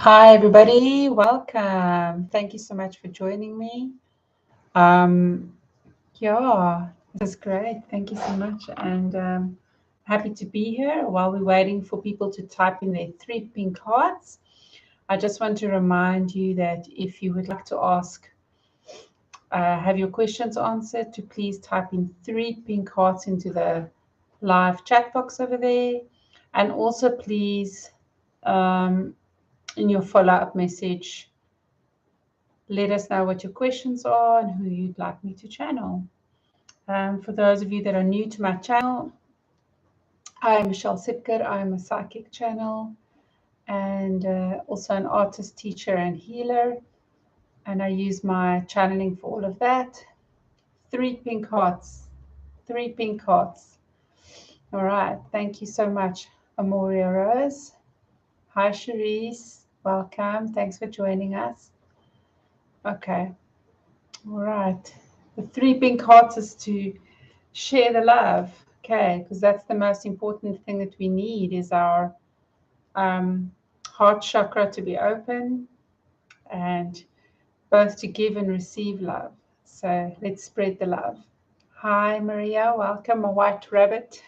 Hi, everybody. Welcome. Thank you so much for joining me. Yeah, this is great. Thank you so much. And happy to be here while we're waiting for people to type in their 3 pink hearts. I just want to remind you that if you would like to ask, have your questions answered, to please type in 3 pink hearts into the live chat box over there. And also, please, in your follow-up message, let us know what your questions are and who you'd like me to channel. For those of you that are new to my channel, I am Michelle Sipker. I am a psychic channel and also an artist, teacher, and healer. And I use my channeling for all of that. 3 pink hearts. 3 pink hearts. All right. Thank you so much, Amoria Rose. Hi, Cherise. Welcome. Thanks for joining us. Okay. All right. The 3 pink hearts is to share the love, okay? Because that's the most important thing that we need, is our heart chakra to be open and both to give and receive love. So let's spread the love. Hi, Maria. Welcome, my white rabbit.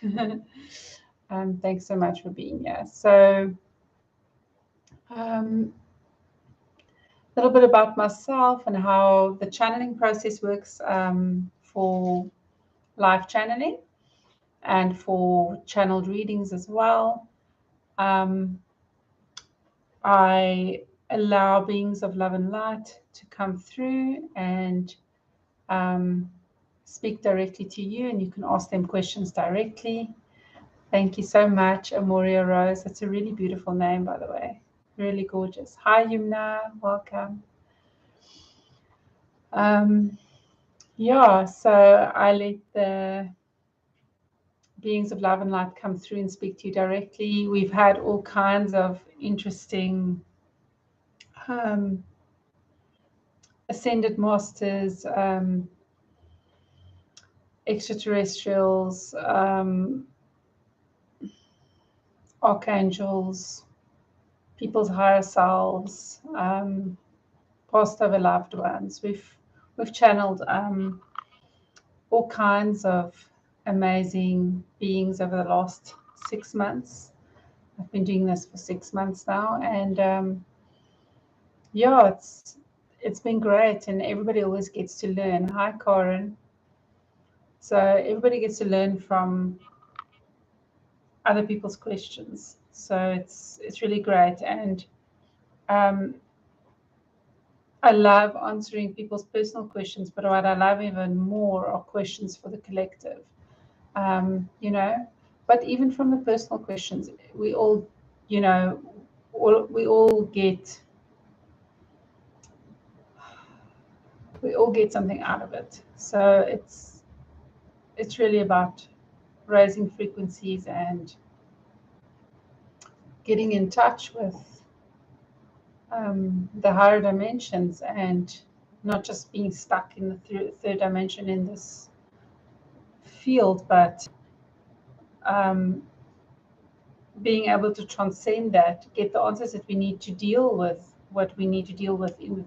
Thanks so much for being here. So a little bit about myself and how the channeling process works for live channeling and for channeled readings as well. I allow beings of love and light to come through and speak directly to you, and you can ask them questions directly. Thank you so much, Amoria Rose. That's a really beautiful name, by the way. Really gorgeous. Hi, Yumna. Welcome. Yeah, so I let the beings of love and light come through and speak to you directly. We've had all kinds of interesting ascended masters, extraterrestrials, archangels, people's higher selves, passed over loved ones. We've channeled all kinds of amazing beings over the last 6 months. I've been doing this for 6 months now, and yeah, it's been great, and everybody always gets to learn. Hi, Karen. So everybody gets to learn from other people's questions. So it's really great, and I love answering people's personal questions, but what I love even more are questions for the collective. But even from the personal questions, we all, we all get something out of it. So it's really about raising frequencies and getting in touch with the higher dimensions, and not just being stuck in the third dimension in this field, but being able to transcend that, get the answers that we need to deal with what we need to deal with in the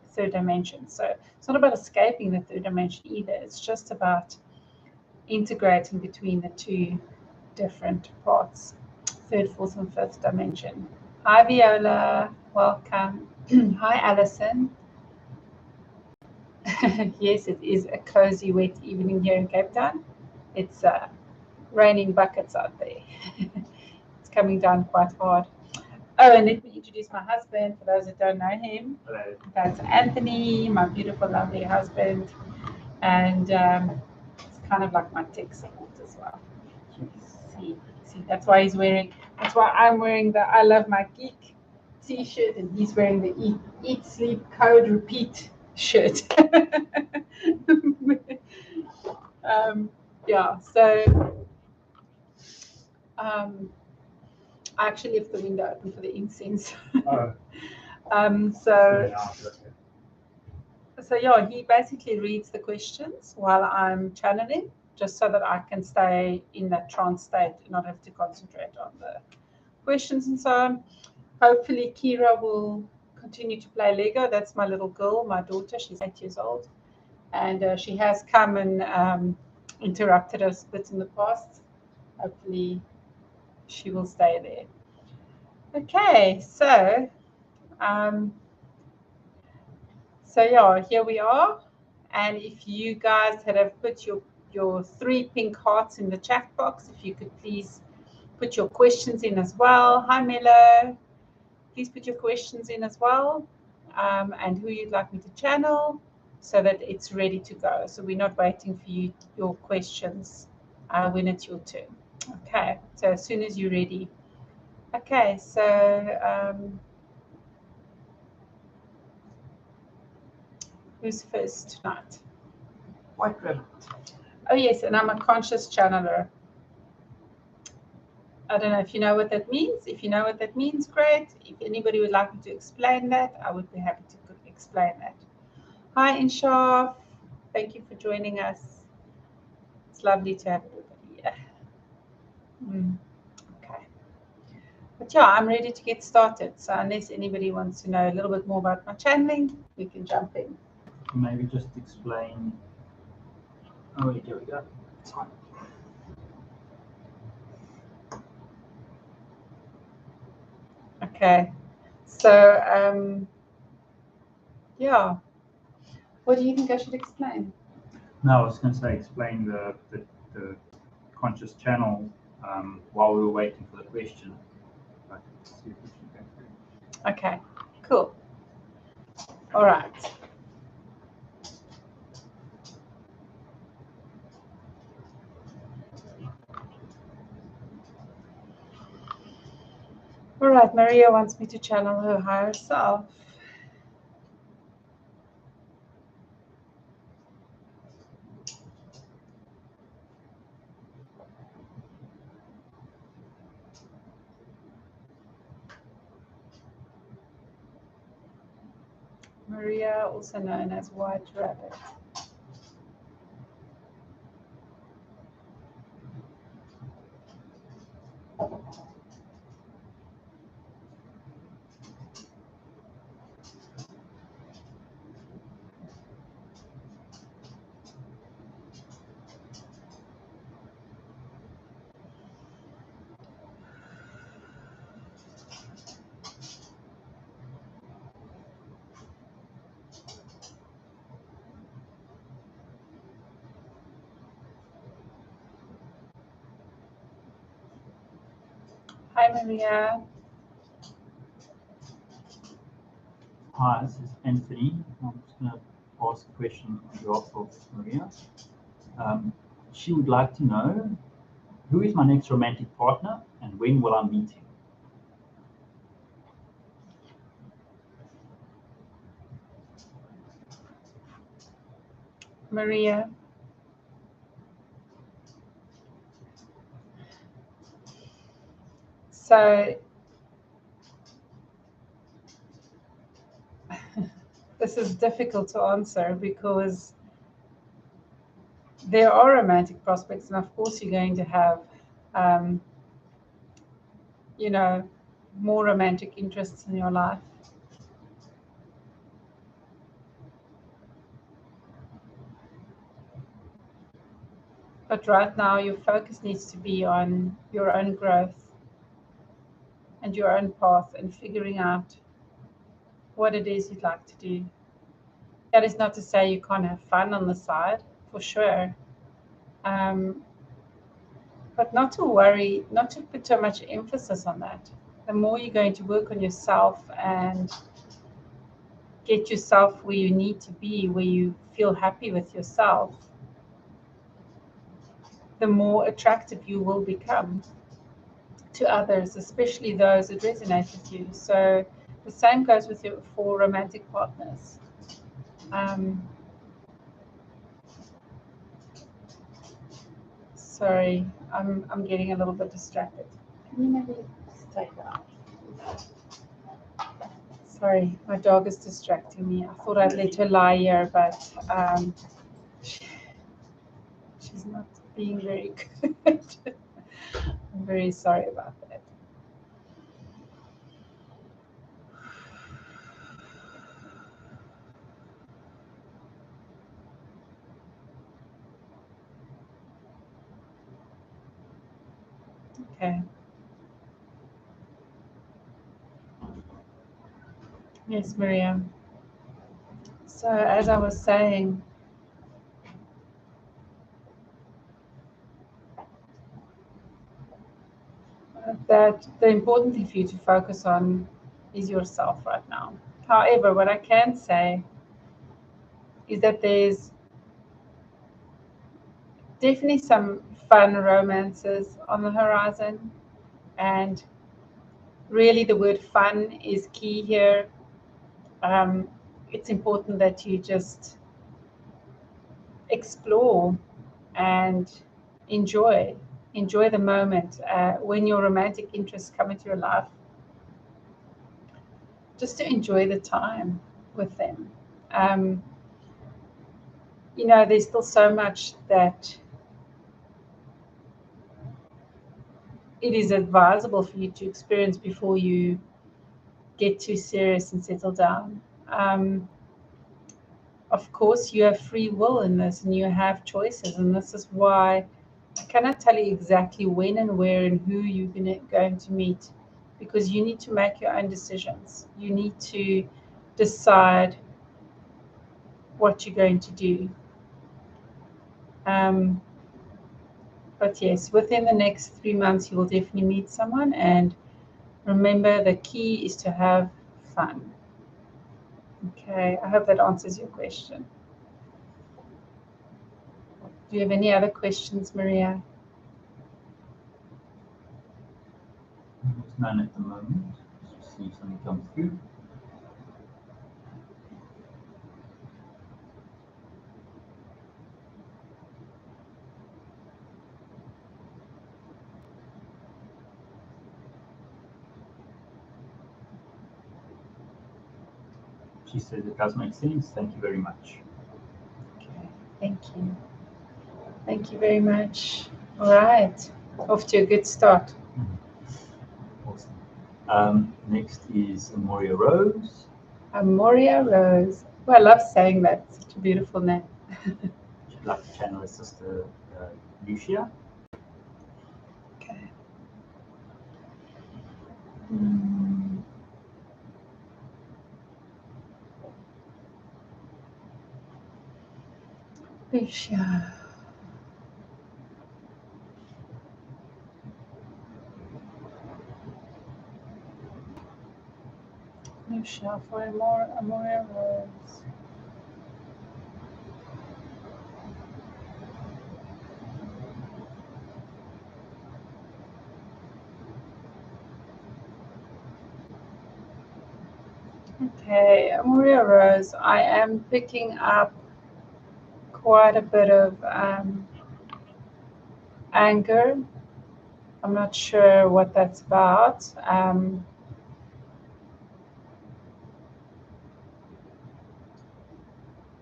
third dimension. So it's not about escaping the third dimension either. It's just about integrating between the two different parts, third, fourth, and fifth dimension. Hi, Viola. Welcome. Hi, Alison. Yes, it is a cozy, wet evening here in Cape Town. It's raining buckets out there. It's coming down quite hard. Oh, and let me introduce my husband, for those that don't know him. Hello. That's Anthony, my beautiful, lovely husband. And it's kind of like my tech support as well. See, that's why I'm wearing the I Love My Geek t-shirt, and he's wearing the Eat, Sleep, Code, Repeat shirt. Yeah, so I actually left the window open for the incense. Oh. So yeah, he basically reads the questions while I'm channeling, just so that I can stay in that trance state and not have to concentrate on the questions and so on. Hopefully, Kira will continue to play Lego. That's my little girl, my daughter. She's 8 years old. And she has come and interrupted us a bit in the past. Hopefully, she will stay there. Okay, so yeah, here we are. And if you guys have put your 3 pink hearts in the chat box, if you could please put your questions in as well. Hi, Melo. Please put your questions in as well, and who you'd like me to channel, so that it's ready to go. So we're not waiting for your questions when it's your turn. Okay, so as soon as you're ready. Okay, so who's first tonight? White Rabbit. Oh yes, and I'm a conscious channeler. I don't know if you know what that means. If you know what that means, great. If anybody would like me to explain that, I would be happy to explain that. Hi, Inshaf. Thank you for joining us. It's lovely to have everybody here. Okay. But yeah, I'm ready to get started. So unless anybody wants to know a little bit more about my channeling, we can jump in. Maybe just explain. Oh, here we go. It's fine. Okay. So, yeah. What do you think I should explain? No, I was going to say explain the conscious channel while we were waiting for the question. But see if we can go through. Okay, cool. All right. All right, Maria wants me to channel her higher self. Maria, also known as White Rabbit. Hi, Maria. Hi, this is Anthony. I'm just going to ask a question on behalf of Maria. She would like to know, who is my next romantic partner and when will I meet him? Maria. So this is difficult to answer because there are romantic prospects, and of course you're going to have, more romantic interests in your life. But right now your focus needs to be on your own growth and your own path and figuring out what it is you'd like to do. That is not to say you can't have fun on the side, for sure. But not to worry, not to put too much emphasis on that. The more you're going to work on yourself and get yourself where you need to be, where you feel happy with yourself, the more attractive you will become to others, especially those that resonate with you. So the same goes with you for romantic partners. Sorry, I'm getting a little bit distracted. Can you maybe take that out? Sorry, my dog is distracting me. I thought I'd let her lie here, but she's not being very good. I'm very sorry about that. Okay. Yes, Miriam. So as I was saying, that the important thing for you to focus on is yourself right now. However, what I can say is that there's definitely some fun romances on the horizon, and really the word fun is key here. It's important that you just explore and enjoy the moment when your romantic interests come into your life, just to enjoy the time with them. um, there's still so much that it is advisable for you to experience before you get too serious and settle down. Of course, you have free will in this and you have choices, and this is why I cannot tell you exactly when and where and who you're going to meet, because you need to make your own decisions. You need to decide what you're going to do. But yes, within the next 3 months, you will definitely meet someone. And remember, the key is to have fun. Okay, I hope that answers your question. Do you have any other questions, Maria? There's none at the moment. Let's see if something comes through. She says it does make sense. Thank you very much. Okay, thank you. Thank you very much. All right, off to a good start. Awesome. Next is Moria Rose. Amoria Rose. Well, I love saying that. Such a beautiful name. She'd like to channel her sister Lucia. Okay. Lucia. Lucia for Amoria Rose. Okay, Amoria Rose, I am picking up quite a bit of anger. I'm not sure what that's about.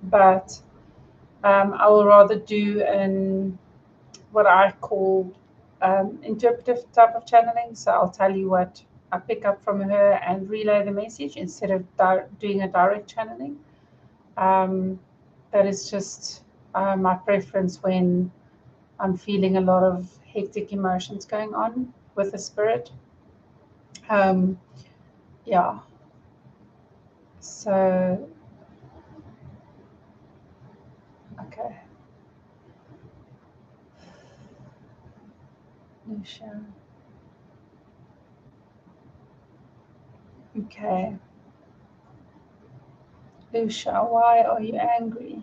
But I will rather do what I call interpretive type of channeling. So I'll tell you what I pick up from her and relay the message instead of doing a direct channeling. That is just my preference when I'm feeling a lot of hectic emotions going on with the spirit. Yeah. So, okay. Lucia. Okay. Lucia, why are you angry?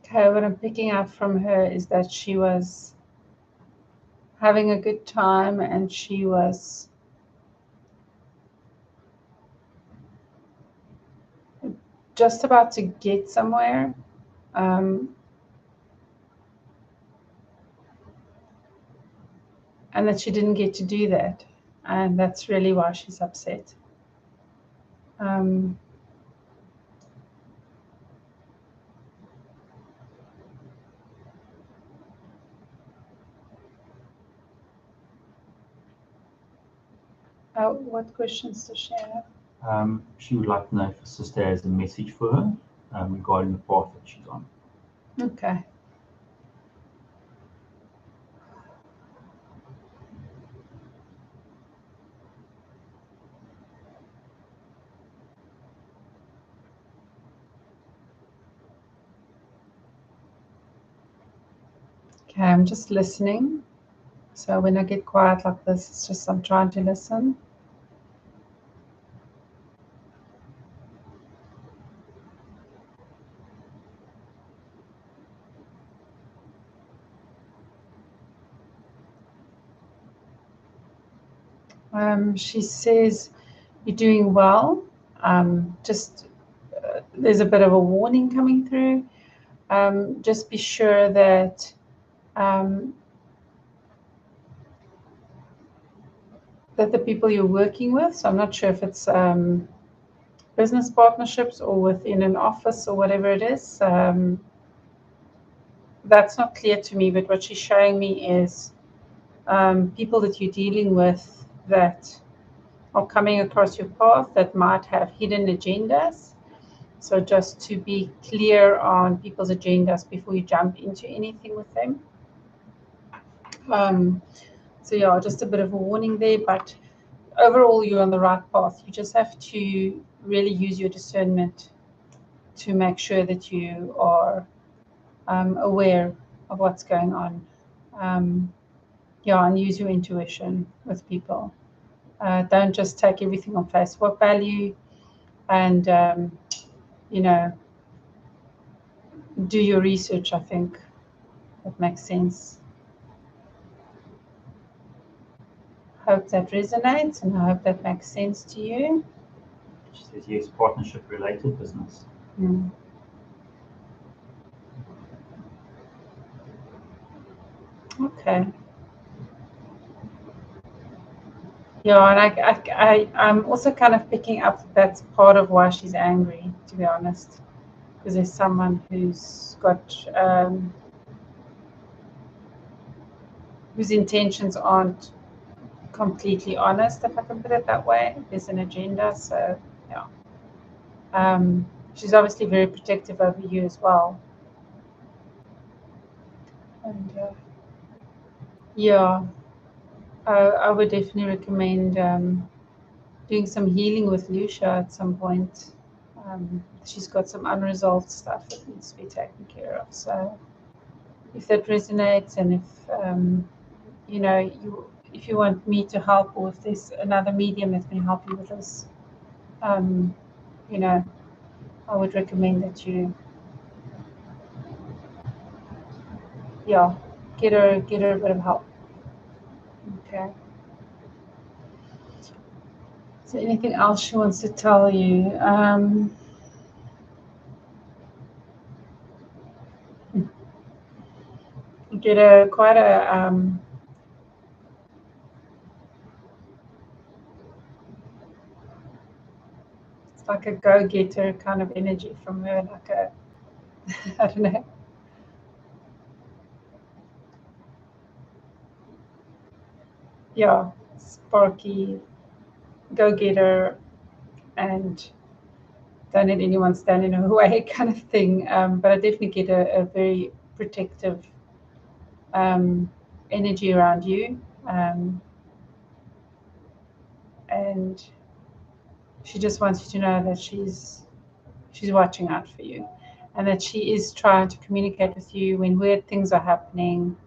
Okay, what I'm picking up from her is that she was having a good time and she was just about to get somewhere. And that she didn't get to do that. And that's really why she's upset. what questions does she have? She would like to know if her sister has a message for her regarding the path that she's on. Okay. Okay, I'm just listening. So when I get quiet like this, it's just I'm trying to listen. She says you're doing well. Just there's a bit of a warning coming through. Just be sure that that the people you're working with, so I'm not sure if it's business partnerships or within an office or whatever it is, that's not clear to me, but what she's showing me is people that you're dealing with that are coming across your path that might have hidden agendas. So just to be clear on people's agendas before you jump into anything with them. So yeah, just a bit of a warning there, but overall you're on the right path. You just have to really use your discernment to make sure that you are aware of what's going on. And use your intuition with people. Don't just take everything on face value, and do your research. I think that makes sense. Hope that resonates, and I hope that makes sense to you. She says yes, partnership related business. Okay. Yeah, and I'm also kind of picking up that's part of why she's angry, to be honest, because there's someone who's got whose intentions aren't completely honest, if I can put it that way. There's an agenda, so yeah. She's obviously very protective over you as well. And yeah, I would definitely recommend doing some healing with Lucia at some point. She's got some unresolved stuff that needs to be taken care of. So if that resonates, and if you want me to help, or if there's another medium that can help you with this, I would recommend that you, get her a bit of help. Okay. Is there anything else she wants to tell you? Get quite a it's like a go-getter kind of energy from her, like a I don't know. Yeah, sparky, go-getter, and don't let anyone stand in her way kind of thing. But I definitely get a very protective energy around you. And she just wants you to know that she's watching out for you, and that she is trying to communicate with you when weird things are happening.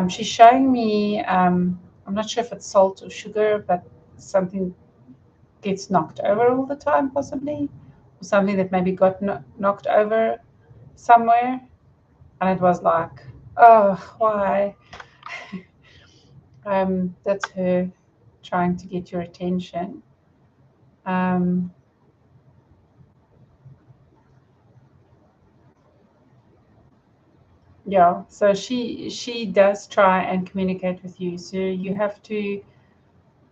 She's showing me, I'm not sure if it's salt or sugar, but something gets knocked over all the time, possibly, or something that maybe got knocked over somewhere, and it was like, oh, why? That's her trying to get your attention. Yeah, so she does try and communicate with you. So you have to,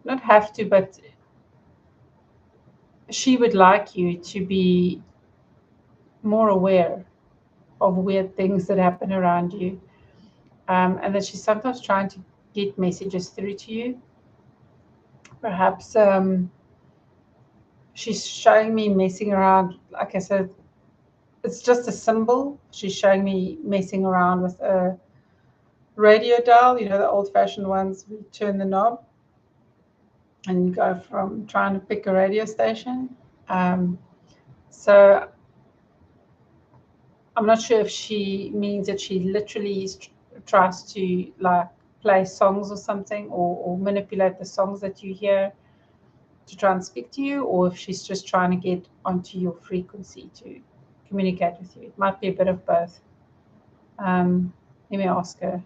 not have to, but she would like you to be more aware of weird things that happen around you, and that she's sometimes trying to get messages through to you. perhaps she's showing me messing around. Like I said, it's just a symbol. She's showing me messing around with a radio dial, the old-fashioned ones. We turn the knob and you go from trying to pick a radio station. So I'm not sure if she means that she literally tries to like play songs or something, or manipulate the songs that you hear to try and speak to you, or if she's just trying to get onto your frequency to communicate with you. It might be a bit of both. Let me ask her.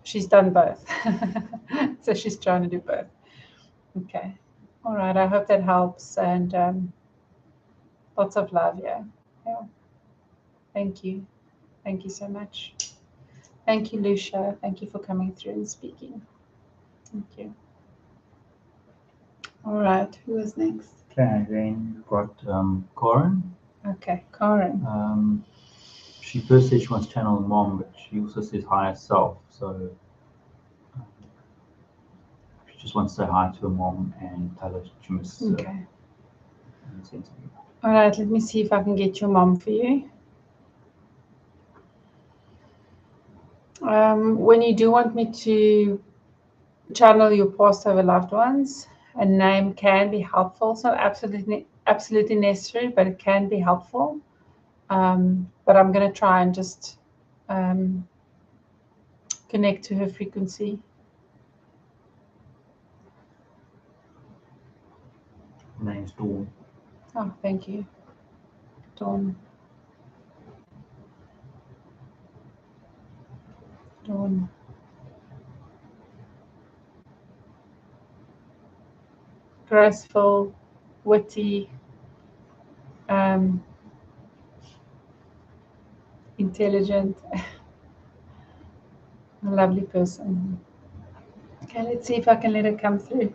She's done both. So she's trying to do both. Okay. All right. I hope that helps. And lots of love. Yeah. Thank you. Thank you so much. Thank you, Lucia. Thank you for coming through and speaking. Thank you. All right. Who is next? Okay, then we've got Corin. Okay, Corin. She first said she wants to channel mom, but she also says higher self. So she just wants to say hi to her mom and tell her she misses her. Okay. All right, let me see if I can get your mom for you. When you do want me to channel your past over loved ones, a name can be helpful. It's not absolutely necessary, but it can be helpful. But I'm going to try and just connect to her frequency. Her name's Dawn. Oh, thank you. Dawn. Dawn. Graceful, witty, intelligent, a lovely person. Okay, let's see if I can let her come through.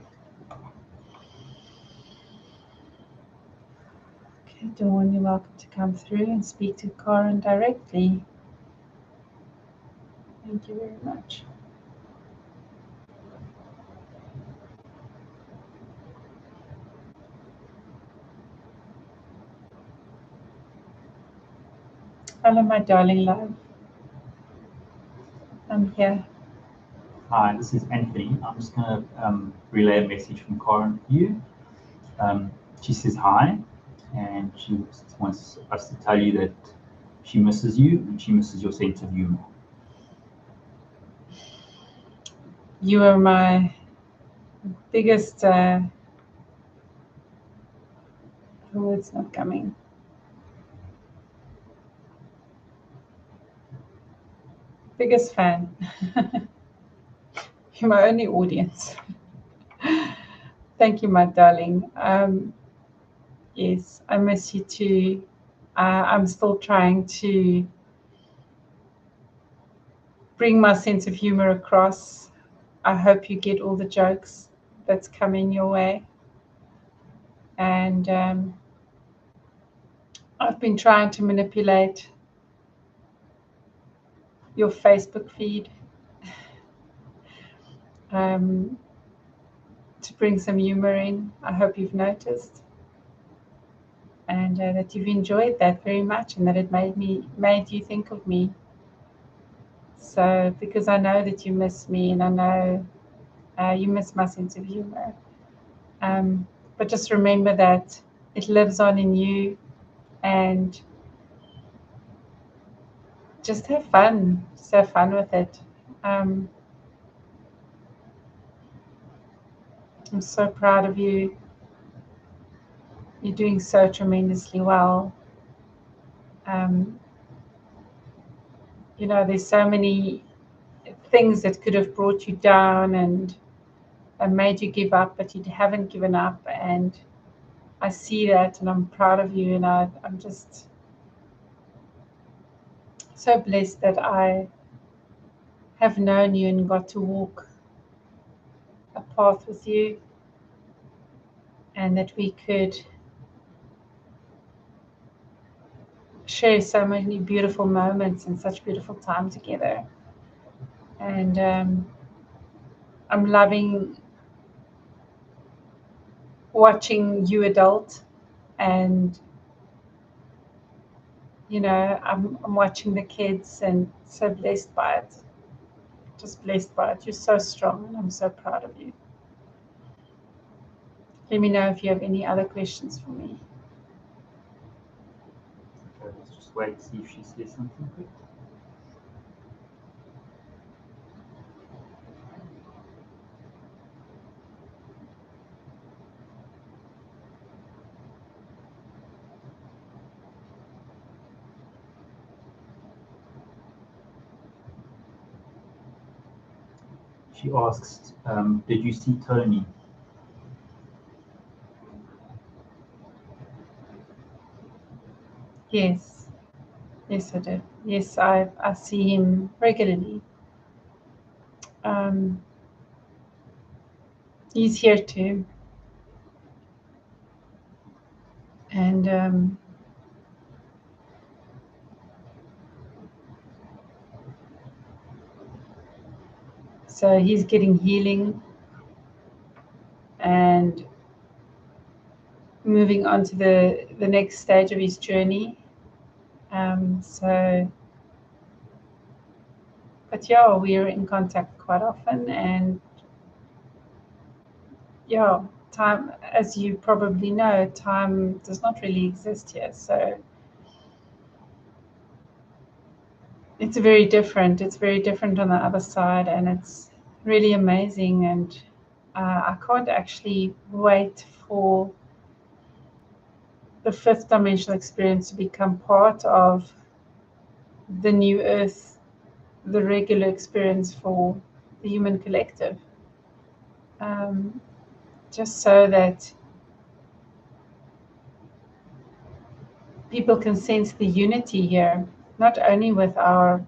Okay, Dawn, you're welcome to come through and speak to Corin directly. Thank you very much. Hello, my darling love. I'm here. Hi, this is Anthony. I'm just going to relay a message from Corin to you. She says hi, and she wants us to tell you that she misses you and she misses your sense of humor. You are my biggest. Oh, it's not coming. Biggest fan. You're my only audience. Thank you, my darling. Yes, I miss you too. I'm still trying to bring my sense of humor across. I hope you get all the jokes that's coming your way. And I've been trying to manipulate your Facebook feed to bring some humor in. I hope you've noticed, and that you've enjoyed that very much, and that it made you think of me. So, because I know that you miss me, and I know you miss my sense of humor. But just remember that it lives on in you, and just have fun. Just have fun with it. I'm so proud of you. You're doing so tremendously well. There's so many things that could have brought you down and made you give up, but you haven't given up. And I see that, and I'm proud of you. And I'm just so blessed that I have known you and got to walk a path with you, and that we could share so many beautiful moments and such beautiful time together. And I'm loving watching you adult, and I'm watching the kids and so blessed by it. Just blessed by it. You're so strong, and I'm so proud of you. Let me know if you have any other questions for me. Okay, let's just wait to see if she says something quick. She asks, did you see Tony? Yes. Yes, I did. Yes, I see him regularly. He's here too. And so he's getting healing and moving on to the next stage of his journey. But yeah, we're in contact quite often, and yeah, time, as you probably know, time does not really exist here. So it's very different. It's very different on the other side, and it's really amazing. And I can't actually wait for the fifth dimensional experience to become part of the new earth, the regular experience for the human collective. Just so that people can sense the unity here, not only with our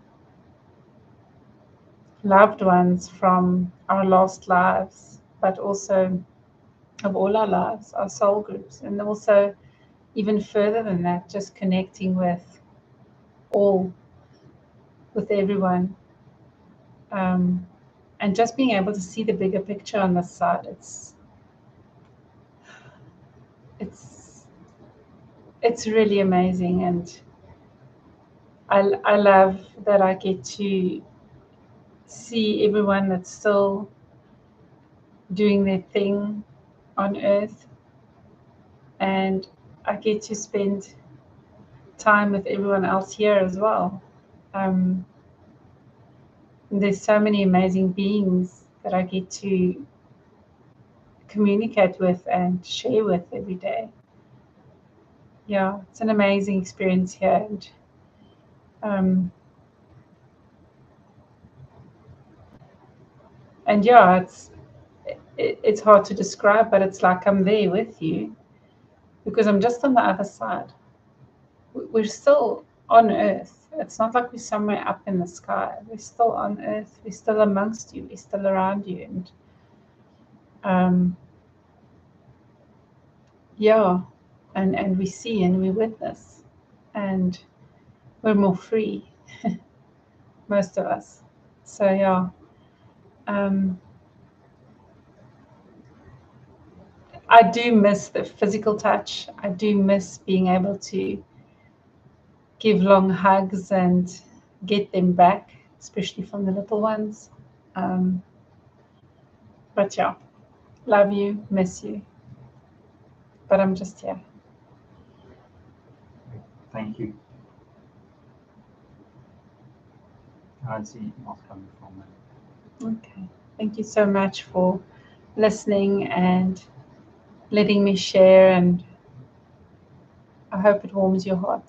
loved ones from our last lives, but also of all our lives, our soul groups, and also even further than that, just connecting with all, with everyone, and just being able to see the bigger picture on this side. It's really amazing, and I love that I get to see everyone that's still doing their thing on earth, and I get to spend time with everyone else here as well. There's so many amazing beings that I get to communicate with and share with every day. Yeah, it's an amazing experience here, and yeah, it's hard to describe, but it's like I'm there with you because I'm just on the other side. We're still on earth. It's not like we're somewhere up in the sky. We're still on earth. We're still amongst you. We're still around you. And yeah, and we see and we witness, and we're more free, most of us. So yeah, I do miss the physical touch. I do miss being able to give long hugs and get them back, especially from the little ones. But yeah, love you, miss you. But I'm just here. Thank you. I see what's coming from that. Okay. Thank you so much for listening and letting me share, and I hope it warms your heart.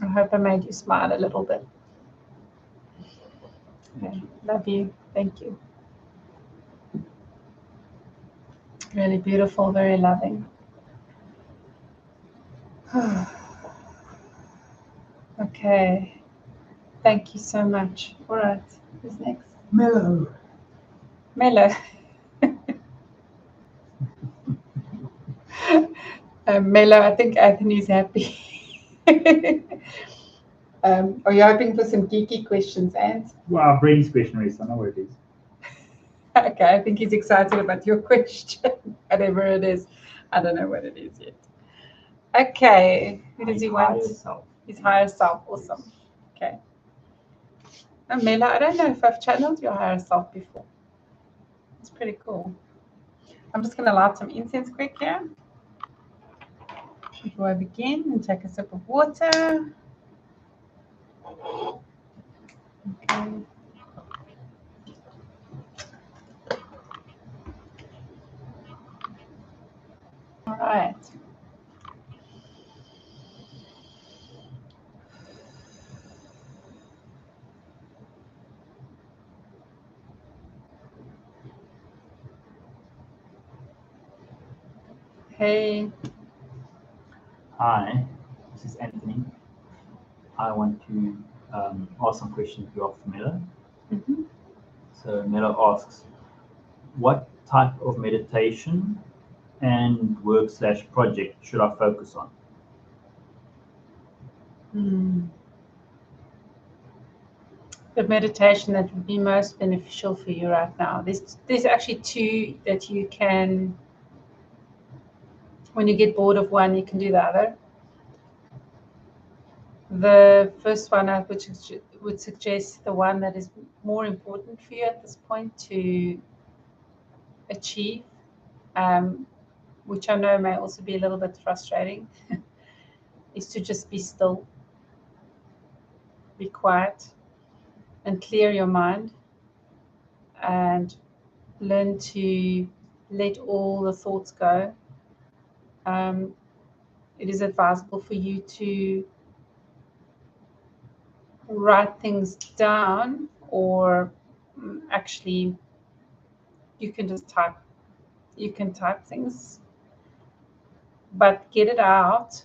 I hope I made you smile a little bit. Okay. Love you. Thank you. Really beautiful, very loving. Okay. Thank you so much. All right. Who's next? Mellow. Mello. Mello, I think Anthony's happy. Are you hoping for some geeky questions, Ant? Well, Brady's question is, I know what it is. Okay, I think he's excited about your question, whatever it is. I don't know what it is yet. Okay, who does he want? Higher self. His higher self. Awesome. Okay. Mela, I don't know if I've channeled your higher self before. It's pretty cool. I'm just going to light some incense quick here before I begin and take a sip of water. Okay. All right. Hey. Hi, this is Anthony. I want to ask some questions of Mela. Mm-hmm. So Mela asks, what type of meditation and work/project should I focus on? The meditation that would be most beneficial for you right now. There's actually two that you can, when you get bored of one, you can do the other. The first one I would suggest the one that is more important for you at this point to achieve, which I know may also be a little bit frustrating, is to just be still, be quiet, and clear your mind, and learn to let all the thoughts go. It is advisable for you to write things down, or actually you can just type. You can type things, but get it out,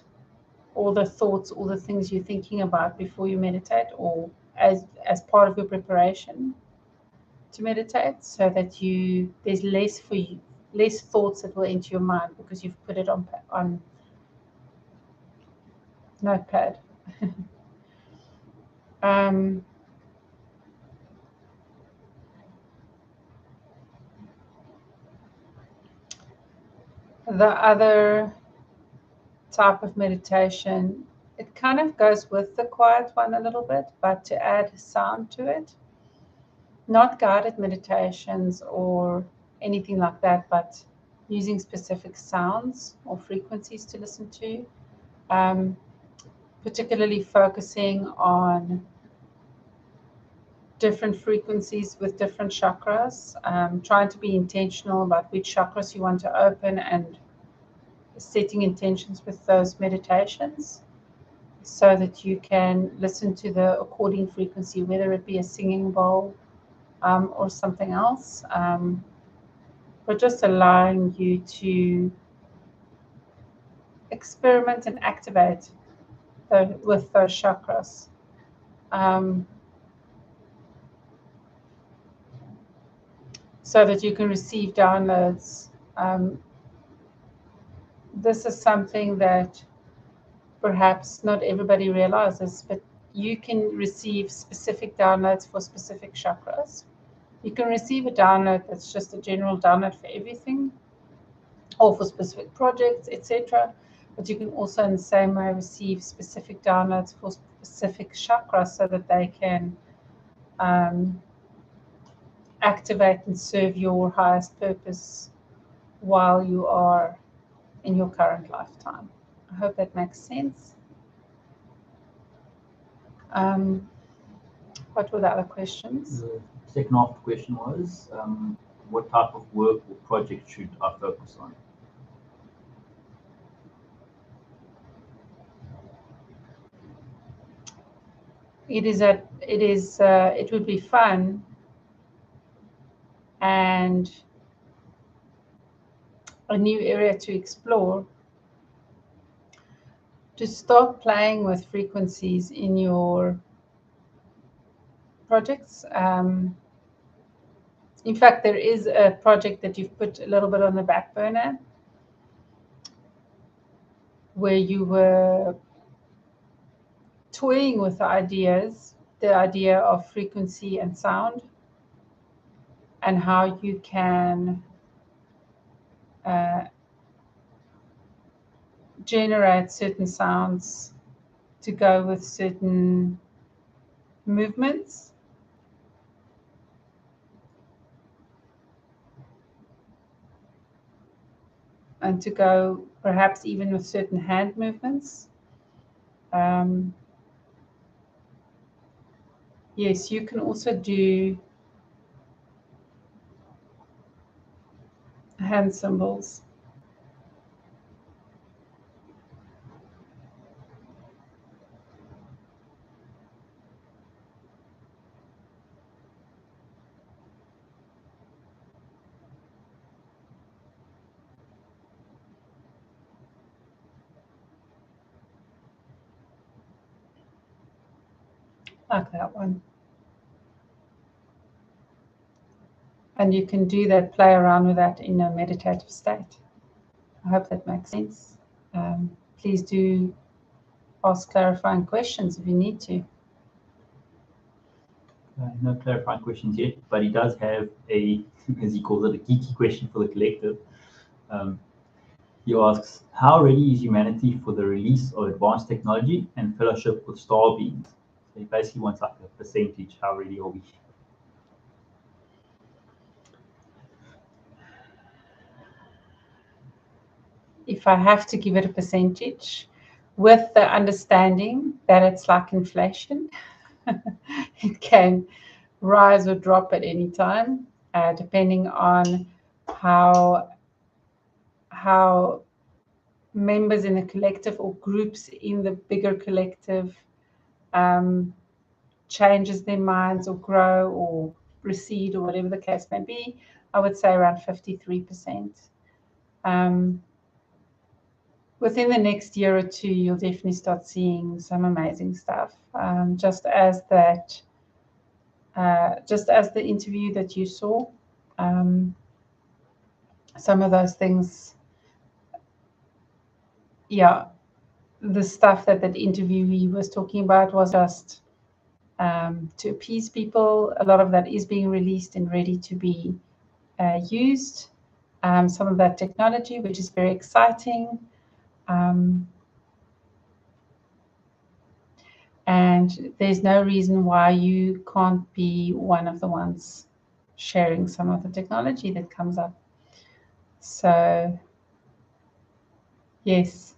all the thoughts, all the things you're thinking about before you meditate, or as part of your preparation to meditate, so that there's less thoughts that will enter your mind because you've put it on notepad. The other type of meditation, it kind of goes with the quiet one a little bit, but to add sound to it. Not guided meditations or anything like that, but using specific sounds or frequencies to listen to, particularly focusing on different frequencies with different chakras, trying to be intentional about which chakras you want to open and setting intentions with those meditations so that you can listen to the according frequency, whether it be a singing bowl or something else, but just allowing you to experiment and activate with those chakras. So that you can receive downloads. This is something that perhaps not everybody realizes, but you can receive specific downloads for specific chakras. You can receive a download that's just a general download for everything, or for specific projects, etc. But you can also in the same way receive specific downloads for specific chakras so that they can activate and serve your highest purpose while you are in your current lifetime. I hope that makes sense. What were the other questions? The second half of the question was, what type of work or project should I focus on? It would be fun and a new area to explore, to start playing with frequencies in your projects. In fact, there is a project that you've put a little bit on the back burner where you were toying with the idea of frequency and sound, and how you can generate certain sounds to go with certain movements. And to go perhaps even with certain hand movements. Yes, you can also do hand symbols. Like that one. And you can do that, play around with that in a meditative state. I hope that makes sense. Please do ask clarifying questions if you need to. No clarifying questions yet, but he does have a, as he calls it, a geeky question for the collective. He asks, how ready is humanity for the release of advanced technology and fellowship with star beings? So he basically wants like a percentage, how ready are we? If I have to give it a percentage, with the understanding that it's like inflation, it can rise or drop at any time, depending on how members in the collective or groups in the bigger collective changes their minds or grow or recede or whatever the case may be. I would say around 53%. Within the next year or two, you'll definitely start seeing some amazing stuff. Just as the interview that you saw, some of those things, yeah, the stuff that interviewee was talking about was just to appease people. A lot of that is being released and ready to be used. Some of that technology, which is very exciting. And there's no reason why you can't be one of the ones sharing some of the technology that comes up. So, yes,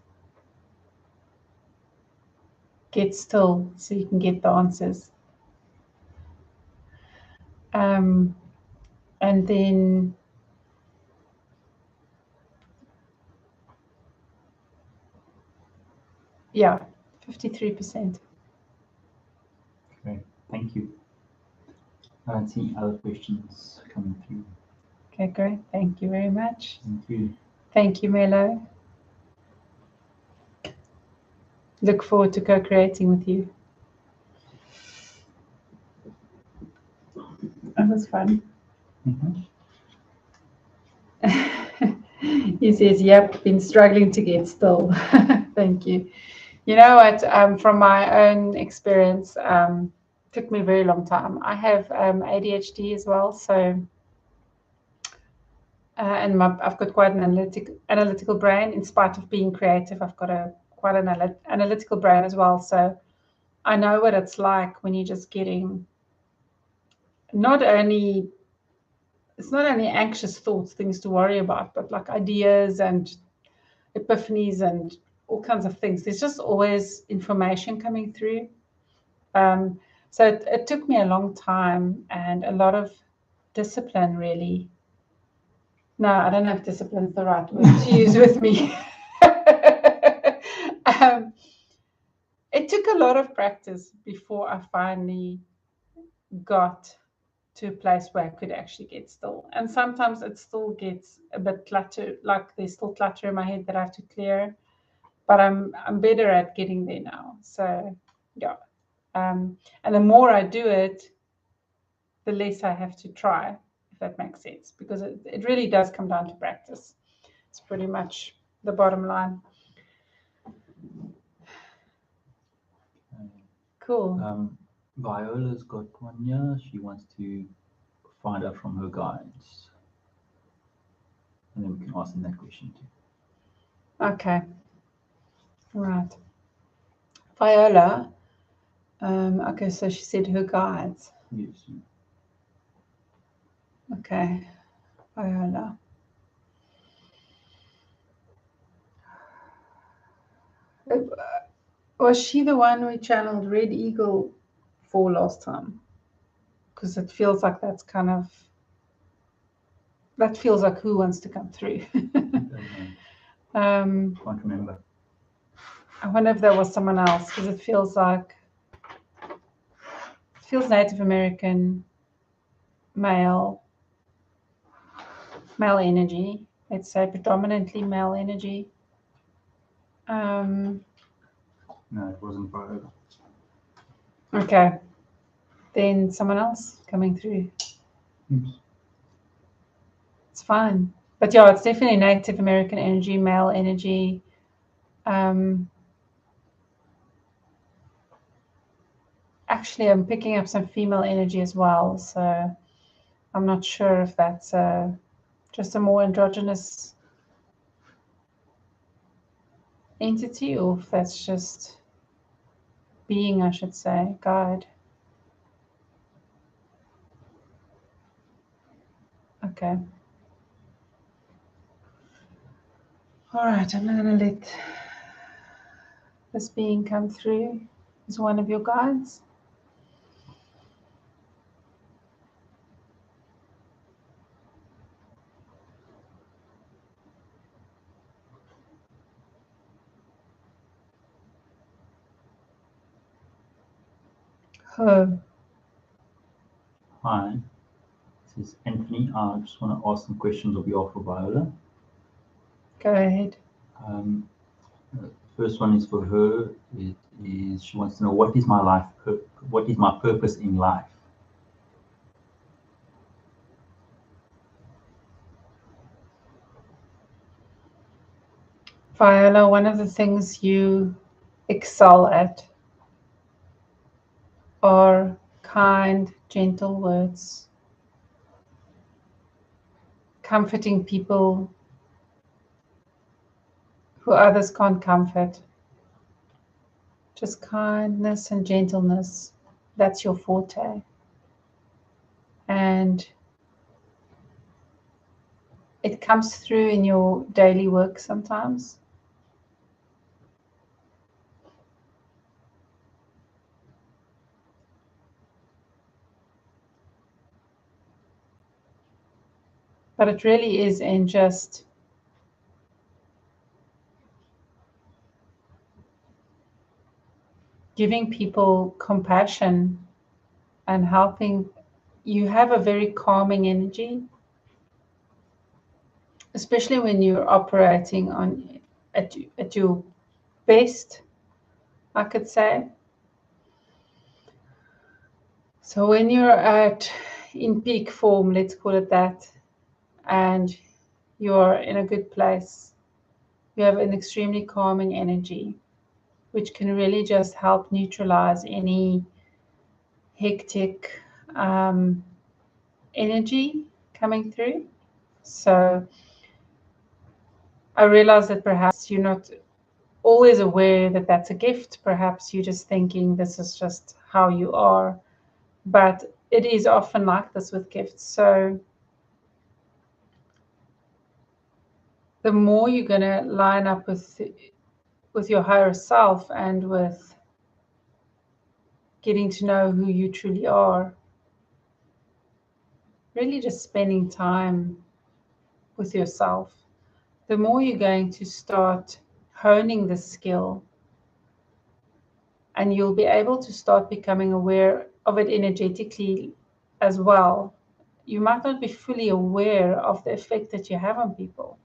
get still so you can get the answers. And then, yeah, 53%. Okay, thank you. I don't see other questions coming through. Okay, great. Thank you very much. Thank you. Thank you, Melo. Look forward to co-creating with you. That was fun. He says, yep, been struggling to get still. Thank you. You know what, from my own experience, took me a very long time. I have ADHD as well, so and I've got quite an analytical brain. In spite of being creative, I've got quite an analytical brain as well. So I know what it's like when you're just getting it's not only anxious thoughts, things to worry about, but like ideas and epiphanies and all kinds of things. There's just always information coming through. So it took me a long time and a lot of discipline, really. No, I don't know if discipline is the right word to use with me. It took a lot of practice before I finally got to a place where I could actually get still. And sometimes it still gets a bit cluttered, like there's still clutter in my head that I have to clear. But I'm better at getting there now. So yeah. And the more I do it, the less I have to try, if that makes sense, because it really does come down to practice. It's pretty much the bottom line. Cool. Viola's got one here. She wants to find out from her guides. And then we can ask them that question too. Okay. Right. Viola. Okay, so she said her guides. Yes. Okay. Viola. Was she the one we channeled Red Eagle for last time? Because it feels like that feels like who wants to come through. Can't remember. I wonder if there was someone else, because it feels Native American, male energy. Let's say predominantly male energy. No, it wasn't Viola. Okay. Then someone else coming through. Oops. It's fine. But yeah, it's definitely Native American energy, male energy. Actually, I'm picking up some female energy as well. So I'm not sure if that's just a more androgynous entity or if that's just being, I should say, guide. Okay. All right, I'm going to let this being come through as one of your guides. Her. Hi, this is Anthony. I just want to ask some questions on behalf of Viola. Go ahead. The first one is for her. It is she wants to know what is my life, what is my purpose in life? Viola, one of the things you excel at are kind, gentle words, comforting people who others can't comfort. Just kindness and gentleness. That's your forte. And it comes through in your daily work sometimes. But it really is in just giving people compassion and helping. You have a very calming energy, especially when you're operating at your best, I could say. So when you're in peak form, let's call it that, and you're in a good place, you have an extremely calming energy, which can really just help neutralize any hectic energy coming through. So I realize that perhaps you're not always aware that that's a gift. Perhaps you're just thinking this is just how you are. But it is often like this with gifts. So the more you're going to line up with your higher self and with getting to know who you truly are, really just spending time with yourself, the more you're going to start honing the skill, and you'll be able to start becoming aware of it energetically as well. You might not be fully aware of the effect that you have on people,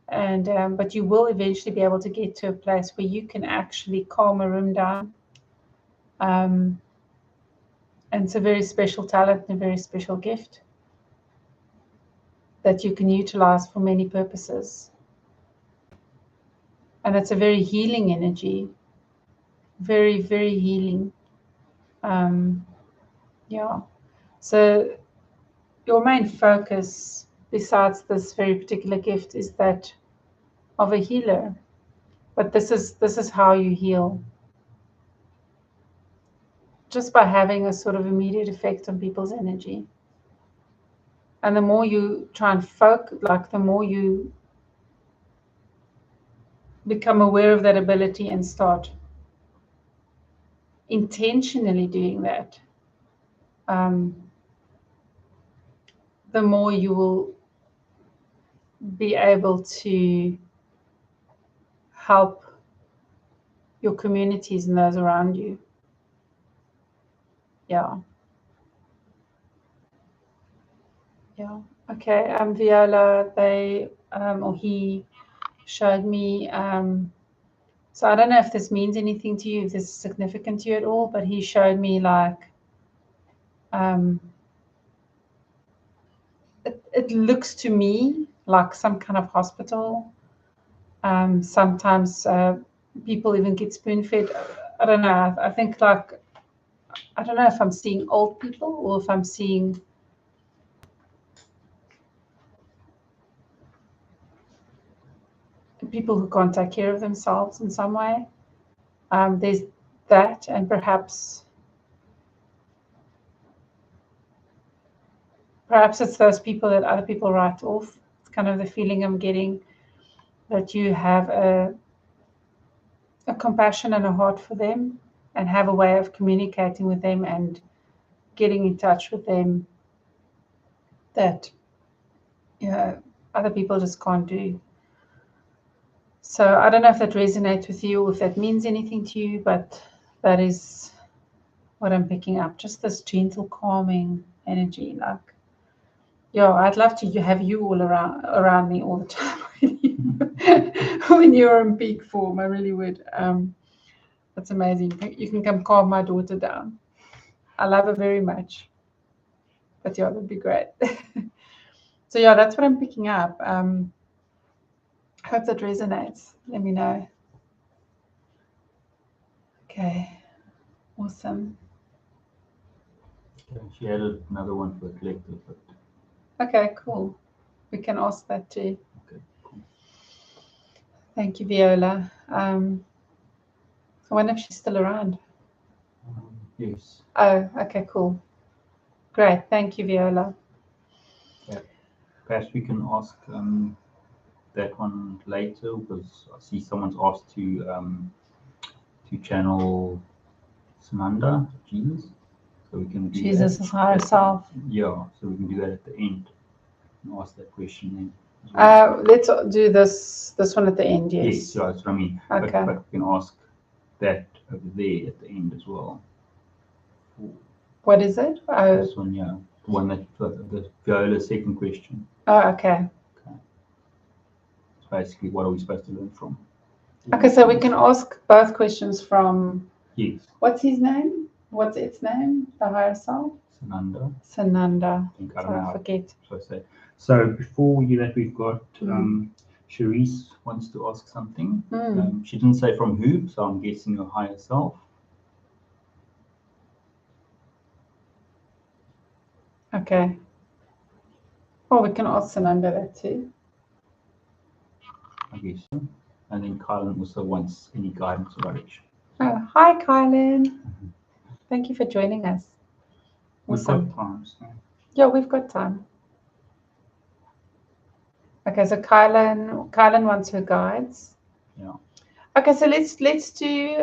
and but you will eventually be able to get to a place where you can actually calm a room down. And it's a very special talent and a very special gift that you can utilize for many purposes. And it's a very healing energy, very, very healing. Yeah. So your main focus, besides this very particular gift, is that of a healer. But this is how you heal. Just by having a sort of immediate effect on people's energy. And the more you try and the more you become aware of that ability and start intentionally doing that, the more you will be able to help your communities and those around you. Yeah. Yeah. Okay. Viola, they or he showed me. So I don't know if this means anything to you, if this is significant to you at all, but he showed me like it looks to me like some kind of hospital. Sometimes people even get spoon-fed. I don't know. I think like, I don't know if I'm seeing old people or if I'm seeing people who can't take care of themselves in some way. There's that, and perhaps it's those people that other people write off. It's kind of the feeling I'm getting, that you have a compassion and a heart for them and have a way of communicating with them and getting in touch with them that other people just can't do. So I don't know if that resonates with you or if that means anything to you, but that is what I'm picking up. Just this gentle, calming energy. Like, I'd love to have you all around me all the time when you're in peak form. I really would. That's amazing. You can come calm my daughter down. I love her very much. But that'd be great. So that's what I'm picking up. I hope that resonates. Let me know. Okay. Awesome. Okay, she added another one for the collective. But... Okay, cool. We can ask that too. Okay, cool. Thank you, Viola. I wonder if she's still around. Yes. Oh, okay, cool. Great. Thank you, Viola. Yeah. Perhaps we can ask that one later, because I see someone's asked to channel Sananda, Jesus. So we can do Jesus' that. higher self. Yeah, so we can do that at the end and ask that question then. Let's do this one at the end. Yes. Yes, yeah, that's what I mean. Okay. But we can ask that over there at the end as well. What is it? Oh. This one, yeah. The one that the Viola's second question. Oh, okay. It's basically, what are we supposed to learn from? Okay, so we can ask both questions from. Yes. What's his name? What's its name? The higher self? Sananda. Sananda. I think I don't know. I forget. So I say. So before we do that, we've got Cherise wants to ask something. She didn't say from who, so I'm guessing your higher self. Okay. Well, we can ask Sananda that too. I guess so. And then Kylan also wants any guidance or direction. Oh, hi, Kylan. Thank you for joining us. Awesome. We've got time. So. Yeah, we've got time. Okay, so Kylan wants her guides. Yeah. Okay, so let's do.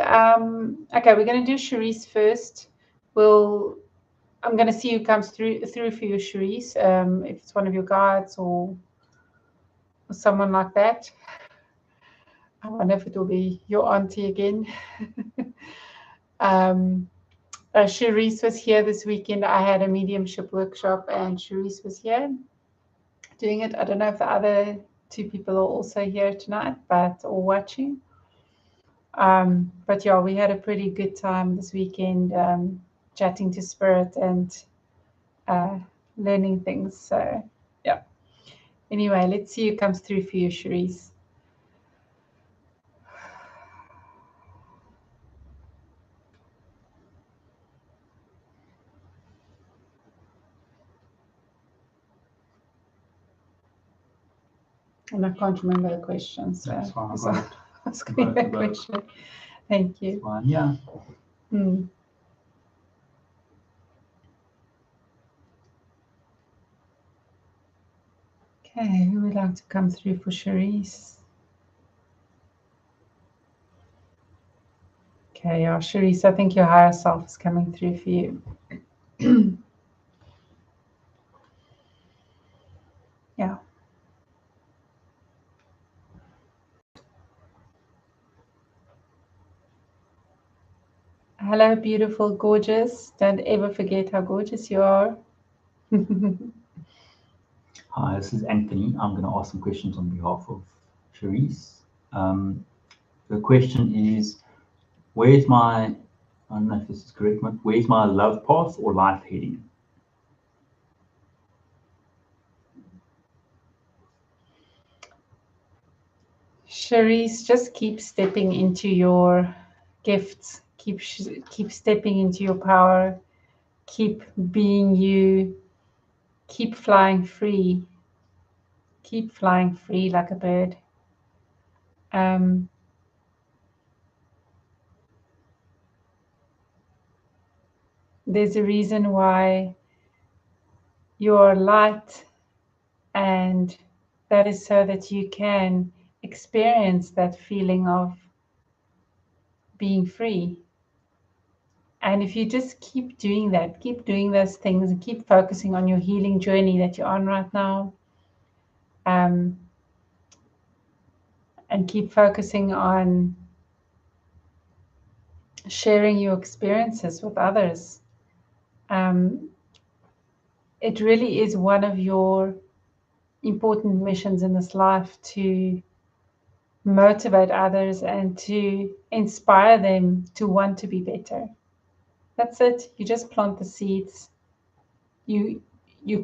Okay, we're going to do Cherise first. I'm going to see who comes through for you, Cherise. If it's one of your guides or someone like that. I wonder if it will be your auntie again. Cherise was here this weekend. I had a mediumship workshop, and Cherise was here doing it. I don't know if the other two people are also here tonight, or watching. But yeah, we had a pretty good time this weekend, chatting to Spirit and learning things. So yeah. Anyway, let's see who comes through for you, Cherise. And I can't remember the question, so That's fine, I so got it. ask me that question. Thank you. Fine, yeah. Hmm. Okay, who would like to come through for Charisse? Okay, yeah, Charisse, I think your higher self is coming through for you. Yeah. Hello, beautiful, gorgeous. Don't ever forget how gorgeous you are. Hi, this is Anthony. I'm going to ask some questions on behalf of Charisse. The question is, where's my, I don't know if this is correct, but where's my love path or life heading? Charisse, just keep stepping into your gifts. Keep stepping into your power. Keep being you. Keep flying free. Keep flying free like a bird. There's a reason why you are light, and that is so that you can experience that feeling of being free. And if you just keep doing that, keep doing those things, and keep focusing on your healing journey that you're on right now, and keep focusing on sharing your experiences with others. It really is one of your important missions in this life to motivate others and to inspire them to want to be better. That's it. You just plant the seeds. You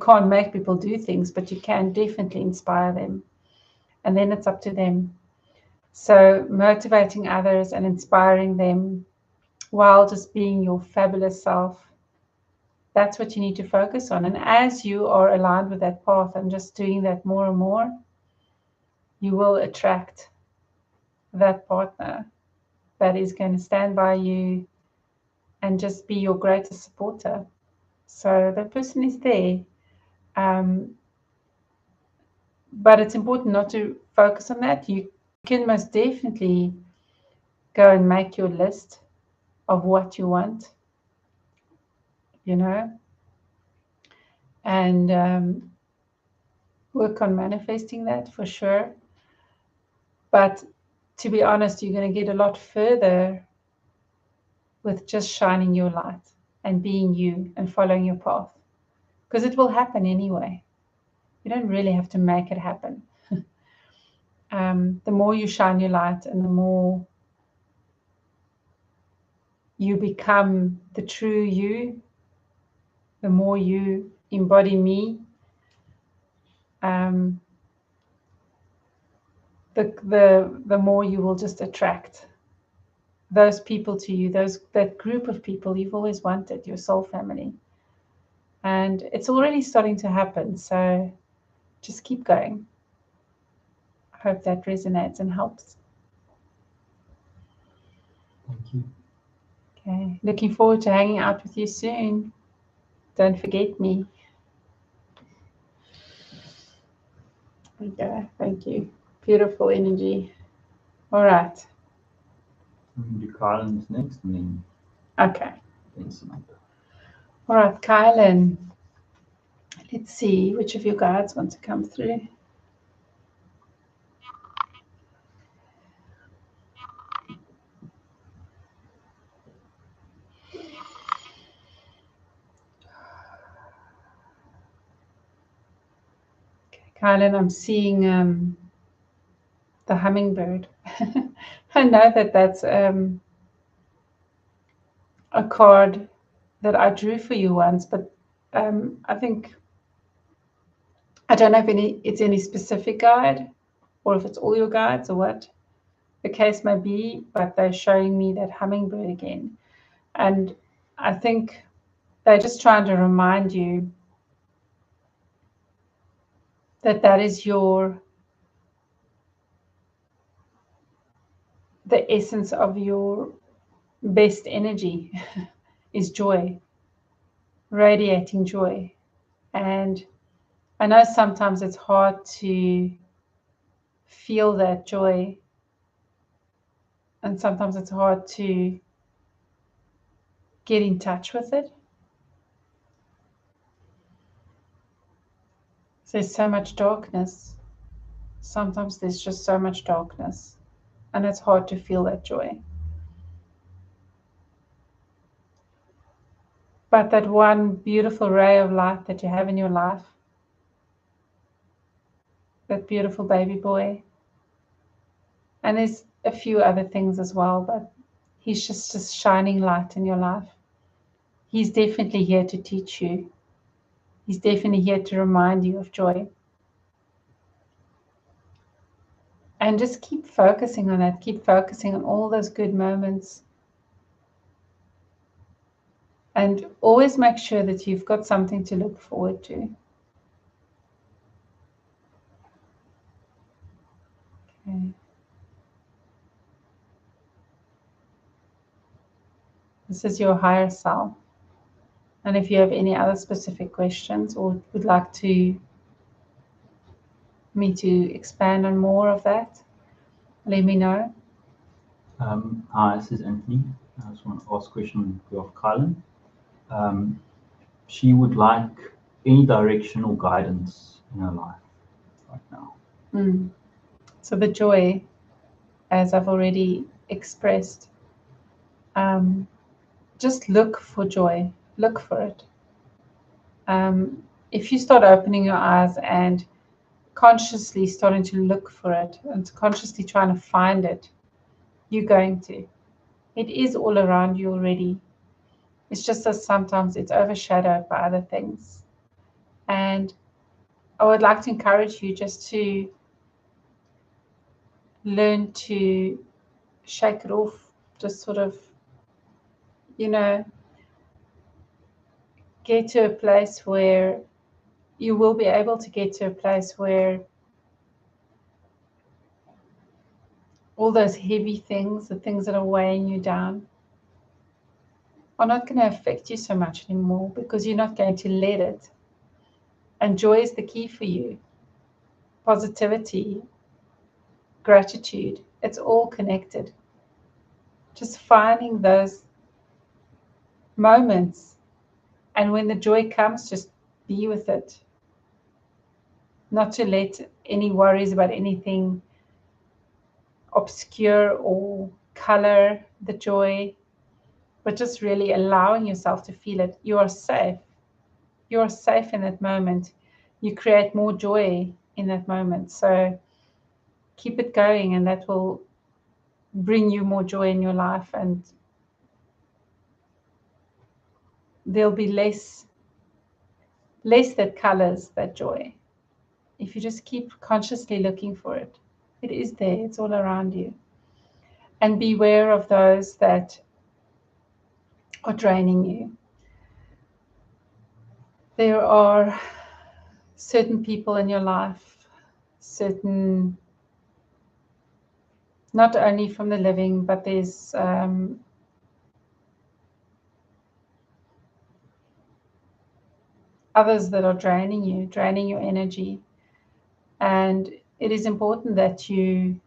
can't make people do things, but you can definitely inspire them. And then it's up to them. So motivating others and inspiring them while just being your fabulous self, that's what you need to focus on. And as you are aligned with that path and just doing that more and more, you will attract that partner that is going to stand by you and just be your greatest supporter. So that person is there. But it's important not to focus on that. You can most definitely go and make your list of what you want, and work on manifesting that for sure. But to be honest, you're going to get a lot further with just shining your light and being you and following your path, because it will happen anyway. You don't really have to make it happen. The more you shine your light and the more you become the true you, the more you embody me, the more you will just attract those people to you, that group of people you've always wanted, your soul family. And it's already starting to happen, so just keep going. I hope that resonates and helps. Thank you. Okay, looking forward to hanging out with you soon. Don't forget me. Okay, thank you. Beautiful energy. All right. I'm going to do Kylan's next, and then Okay. Sananda. All right, Kylan. Let's see which of your guides want to come through. Okay, Kylan, I'm seeing the hummingbird. I know that that's a card that I drew for you once, but I think I don't know if it's any specific guide or if it's all your guides or what the case may be, but they're showing me that hummingbird again. And I think they're just trying to remind you that that is your the essence of your best energy is joy, radiating joy. And I know sometimes it's hard to feel that joy, and sometimes it's hard to get in touch with it. There's so much darkness. Sometimes there's just so much darkness, and it's hard to feel that joy. But that one beautiful ray of light that you have in your life, that beautiful baby boy, and there's a few other things as well, but he's just a shining light in your life. He's definitely here to teach you. He's definitely here to remind you of joy. And just keep focusing on that. Keep focusing on all those good moments. And always make sure that you've got something to look forward to. Okay. This is your higher self. And if you have any other specific questions or would like me to expand on more of that, let me know. Hi, this is Anthony. I just want to ask a question on behalf of Kylan. She would like any direction or guidance in her life right now. So the joy, as I've already expressed, just look for joy. Look for it. If you start opening your eyes and consciously starting to look for it and consciously trying to find it, you're going to. It is all around you already. It's just that sometimes it's overshadowed by other things. And I would like to encourage you just to learn to shake it off, just sort of, get to a place where you will be able to get to a place where all those heavy things, the things that are weighing you down, are not going to affect you so much anymore because you're not going to let it. And joy is the key for you. Positivity, gratitude, it's all connected. Just finding those moments, and when the joy comes, just be with it. Not to let any worries about anything obscure or color the joy, but just really allowing yourself to feel it. You are safe. You are safe in that moment. You create more joy in that moment. So keep it going, and that will bring you more joy in your life, and there'll be less that colors that joy. If you just keep consciously looking for it, it is there. It's all around you. And beware of those that are draining you. There are certain people in your life, certain, not only from the living, but there's others that are draining your energy. And it is important that you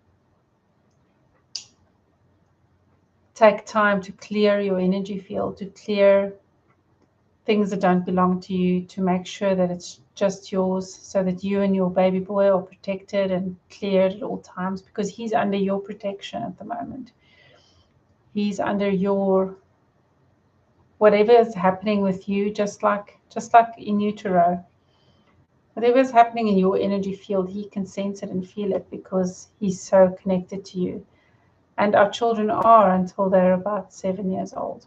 take time to clear your energy field, to clear things that don't belong to you, to make sure that it's just yours, so that you and your baby boy are protected and cleared at all times, because he's under your protection at the moment. He's under your, whatever is happening with you, just like in utero. Whatever is happening in your energy field, he can sense it and feel it because he's so connected to you. And our children are until they're about 7 years old.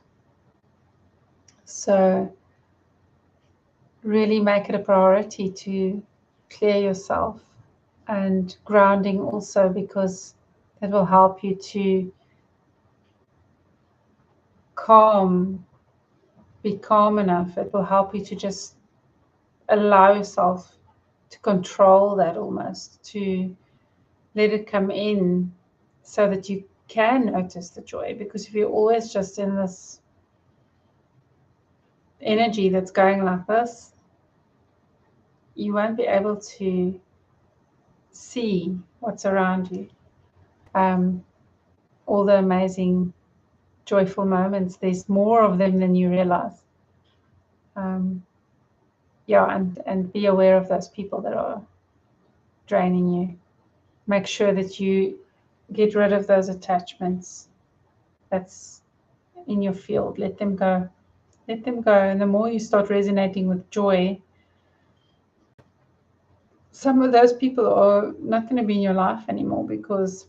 So really make it a priority to clear yourself, and grounding also, because that will help you to be calm enough. It will help you to just allow yourself to control that, almost to let it come in, so that you can notice the joy, because if you're always just in this energy that's going like this, you won't be able to see what's around you. All the amazing, joyful moments, there's more of them than you realize. And be aware of those people that are draining you. Make sure that you get rid of those attachments that's in your field. Let them go. Let them go. And the more you start resonating with joy, some of those people are not going to be in your life anymore, because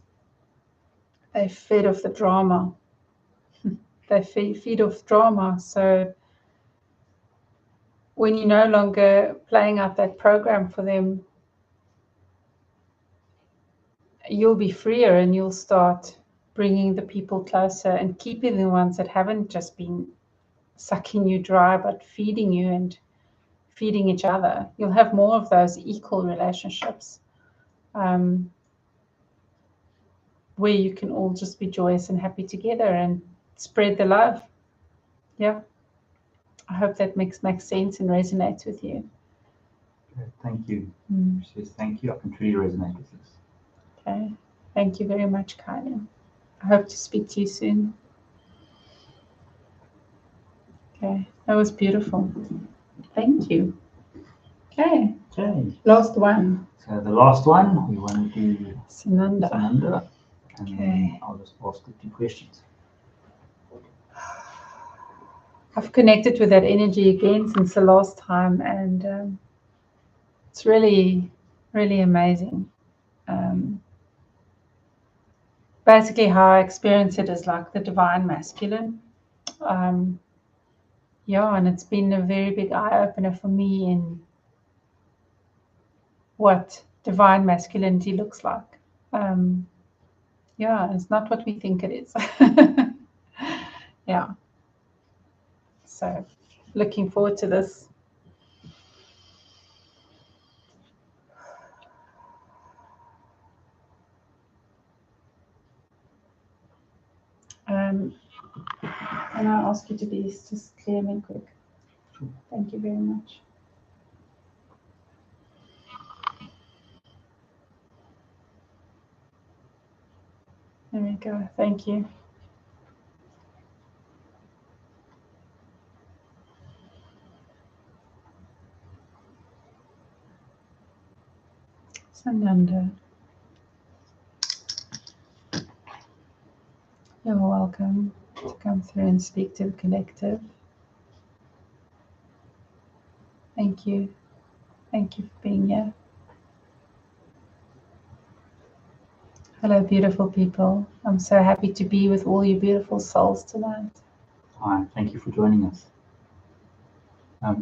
they fed off the drama. They feed off drama. So when you're no longer playing out that program for them, you'll be freer, and you'll start bringing the people closer and keeping the ones that haven't just been sucking you dry, but feeding you and feeding each other. You'll have more of those equal relationships, where you can all just be joyous and happy together and spread the love. Yeah. I hope that makes sense and resonates with you. Okay, thank you. She says, thank you. I can truly resonate with this. Okay. Thank you very much, Kylie. I hope to speak to you soon. Okay. That was beautiful. Thank you. Okay. Last one. So the last one, we want to do Sananda. And Okay. then I'll just ask the 2 questions. I've connected with that energy again since the last time, and it's really, really amazing. Basically, how I experience it is like the divine masculine. And it's been a very big eye-opener for me in what divine masculinity looks like. It's not what we think it is. Yeah. So, looking forward to this. Can I ask you to please just clear me quick? Sure. Thank you very much. There we go. Thank you. Sananda. You're welcome to come through and speak to the collective. Thank you. Thank you for being here. Hello, beautiful people. I'm so happy to be with all you beautiful souls tonight. Hi, thank you for joining us.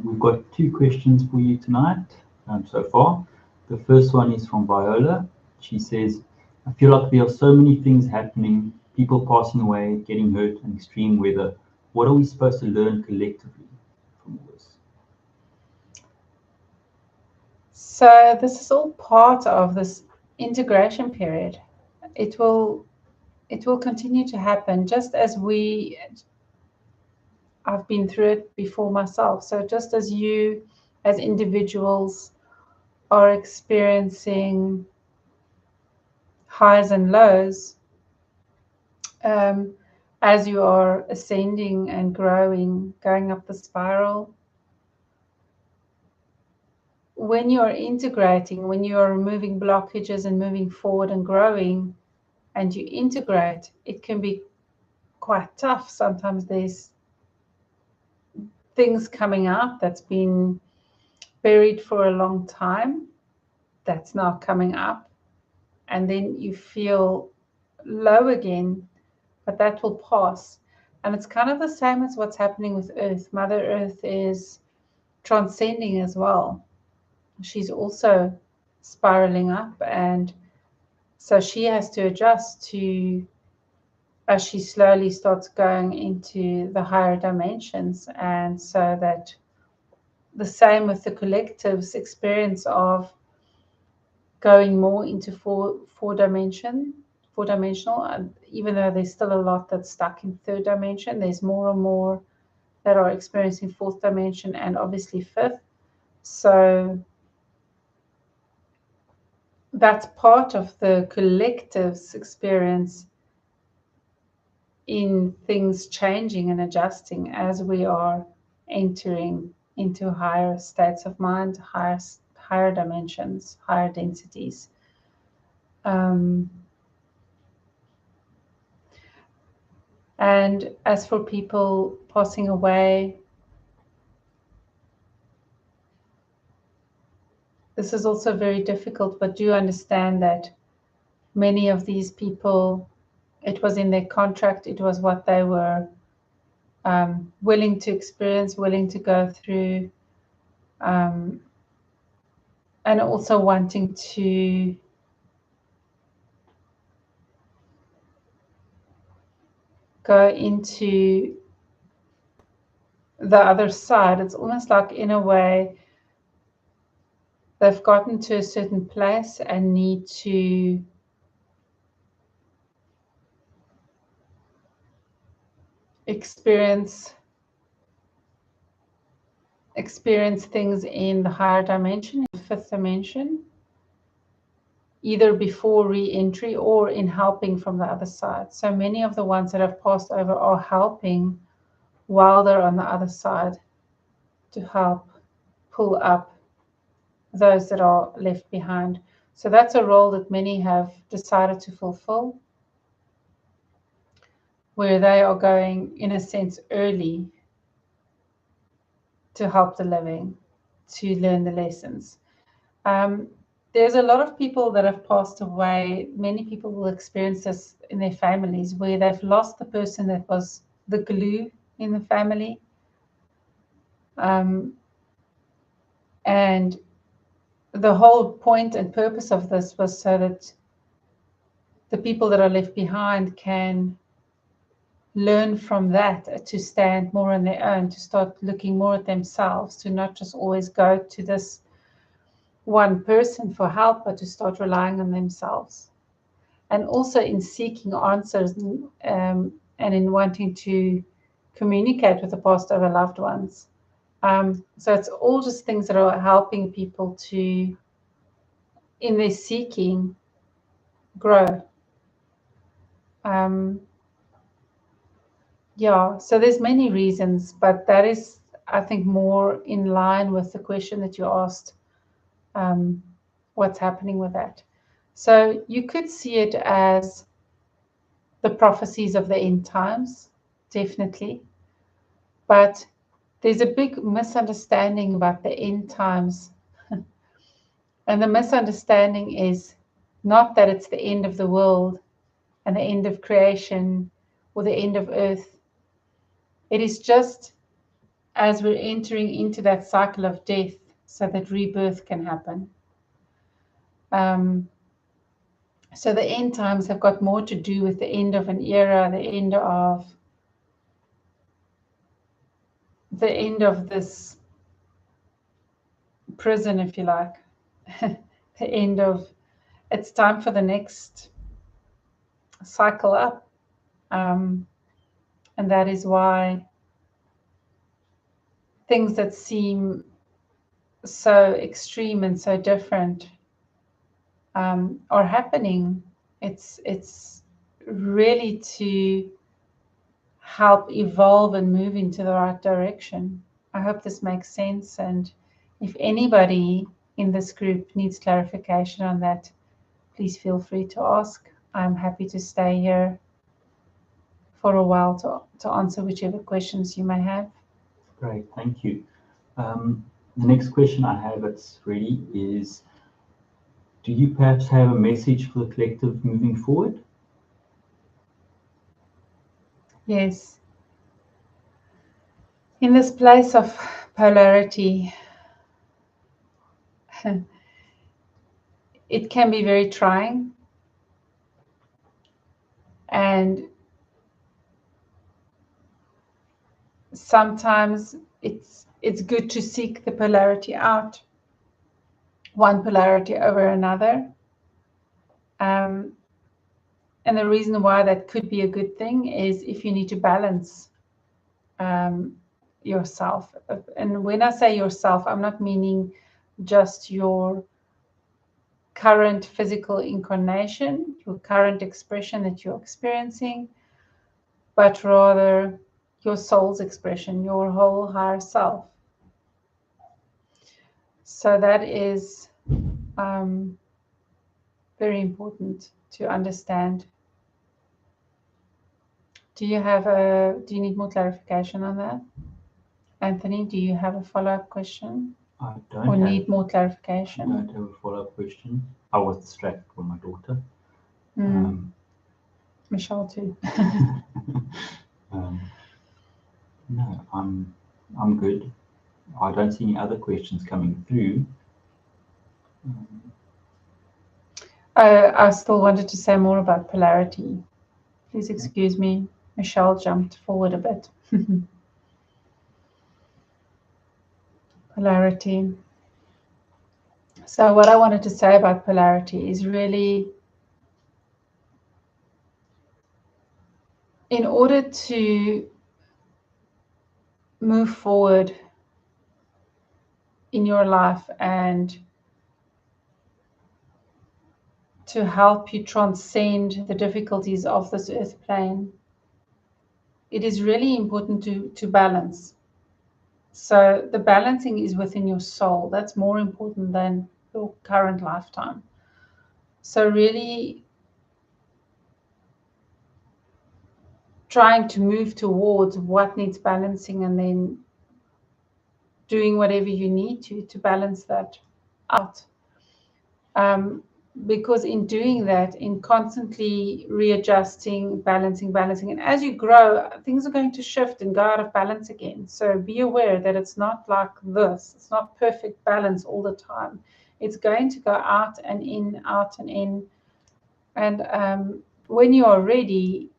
We've got 2 questions for you tonight so far. The first one is from Viola. She says, I feel like there are so many things happening, people passing away, getting hurt, and extreme weather. What are we supposed to learn collectively from all this? So this is all part of this integration period. It will continue to happen, just as I've been through it before myself. So just as you as individuals are experiencing highs and lows, as you are ascending and growing, going up the spiral, when you're integrating, when you're removing blockages and moving forward and growing, and you integrate, it can be quite tough. Sometimes there's things coming out that's been buried for a long time that's now coming up, and then you feel low again, but that will pass. And it's kind of the same as what's happening with Earth. Mother Earth is transcending as well. She's also spiraling up, and so she has to adjust to, as she slowly starts going into the higher dimensions. And so that the same with the collective's experience of going more into four dimension, 4-dimensional, even though there's still a lot that's stuck in 3rd dimension. There's more and more that are experiencing 4th dimension and obviously 5th. So that's part of the collective's experience in things changing and adjusting as we are entering into higher states of mind, higher dimensions, higher densities. And as for people passing away, this is also very difficult, but do understand that many of these people, it was in their contract, it was what they were willing to experience, willing to go through, and also wanting to go into the other side. It's almost like, in a way, they've gotten to a certain place and need to experience things in the higher dimension, in the 5th dimension, either before re-entry or in helping from the other side. So many of the ones that have passed over are helping while they're on the other side to help pull up those that are left behind. So that's a role that many have decided to fulfill, where they are going, in a sense, early to help the living, to learn the lessons. There's a lot of people that have passed away. Many people will experience this in their families, where they've lost the person that was the glue in the family. And the whole point and purpose of this was so that the people that are left behind can learn from that, to stand more on their own, to start looking more at themselves, to not just always go to this one person for help, but to start relying on themselves. And also in seeking answers and in wanting to communicate with the past over loved ones. So it's all just things that are helping people to, in their seeking, grow. Yeah, so there's many reasons, but that is, I think, more in line with the question that you asked, what's happening with that. So you could see it as the prophecies of the end times, definitely. But there's a big misunderstanding about the end times. And the misunderstanding is not that it's the end of the world and the end of creation or the end of earth. It is just as we're entering into that cycle of death so that rebirth can happen. So the end times have got more to do with the end of an era, the end of this prison, if you like. The end of, it's time for the next cycle up. And that is why things that seem so extreme and so different are happening. It's really to help evolve and move into the right direction. I hope this makes sense. And if anybody in this group needs clarification on that, please feel free to ask. I'm happy to stay here for a while to answer whichever questions you may have. Great, thank you. The next question I have that's ready is, do you perhaps have a message for the collective moving forward? Yes. In this place of polarity, it can be very trying. And sometimes it's good to seek the polarity out, one polarity over another. And the reason why that could be a good thing is if you need to balance yourself. And when I say yourself, I'm not meaning just your current physical incarnation, your current expression that you're experiencing, but rather your soul's expression, your whole higher self. So that is very important to understand. Do you need more clarification on that? Anthony, do you have a follow-up question? I don't Or have, need more clarification? I don't have a follow-up question. I was distracted from my daughter. Michelle too. No, I'm good. I don't see any other questions coming through. I still wanted to say more about polarity. Please excuse me. Michelle jumped forward a bit. Polarity. So what I wanted to say about polarity is really, in order to move forward in your life and to help you transcend the difficulties of this earth plane, it is really important to balance. So the balancing is within your soul. That's more important than your current lifetime. So really trying to move towards what needs balancing and then doing whatever you need to balance that out. Because in doing that, in constantly readjusting, balancing, and as you grow, things are going to shift and go out of balance again. So be aware that it's not like this. It's not perfect balance all the time. It's going to go out and in, out and in. And when you are ready,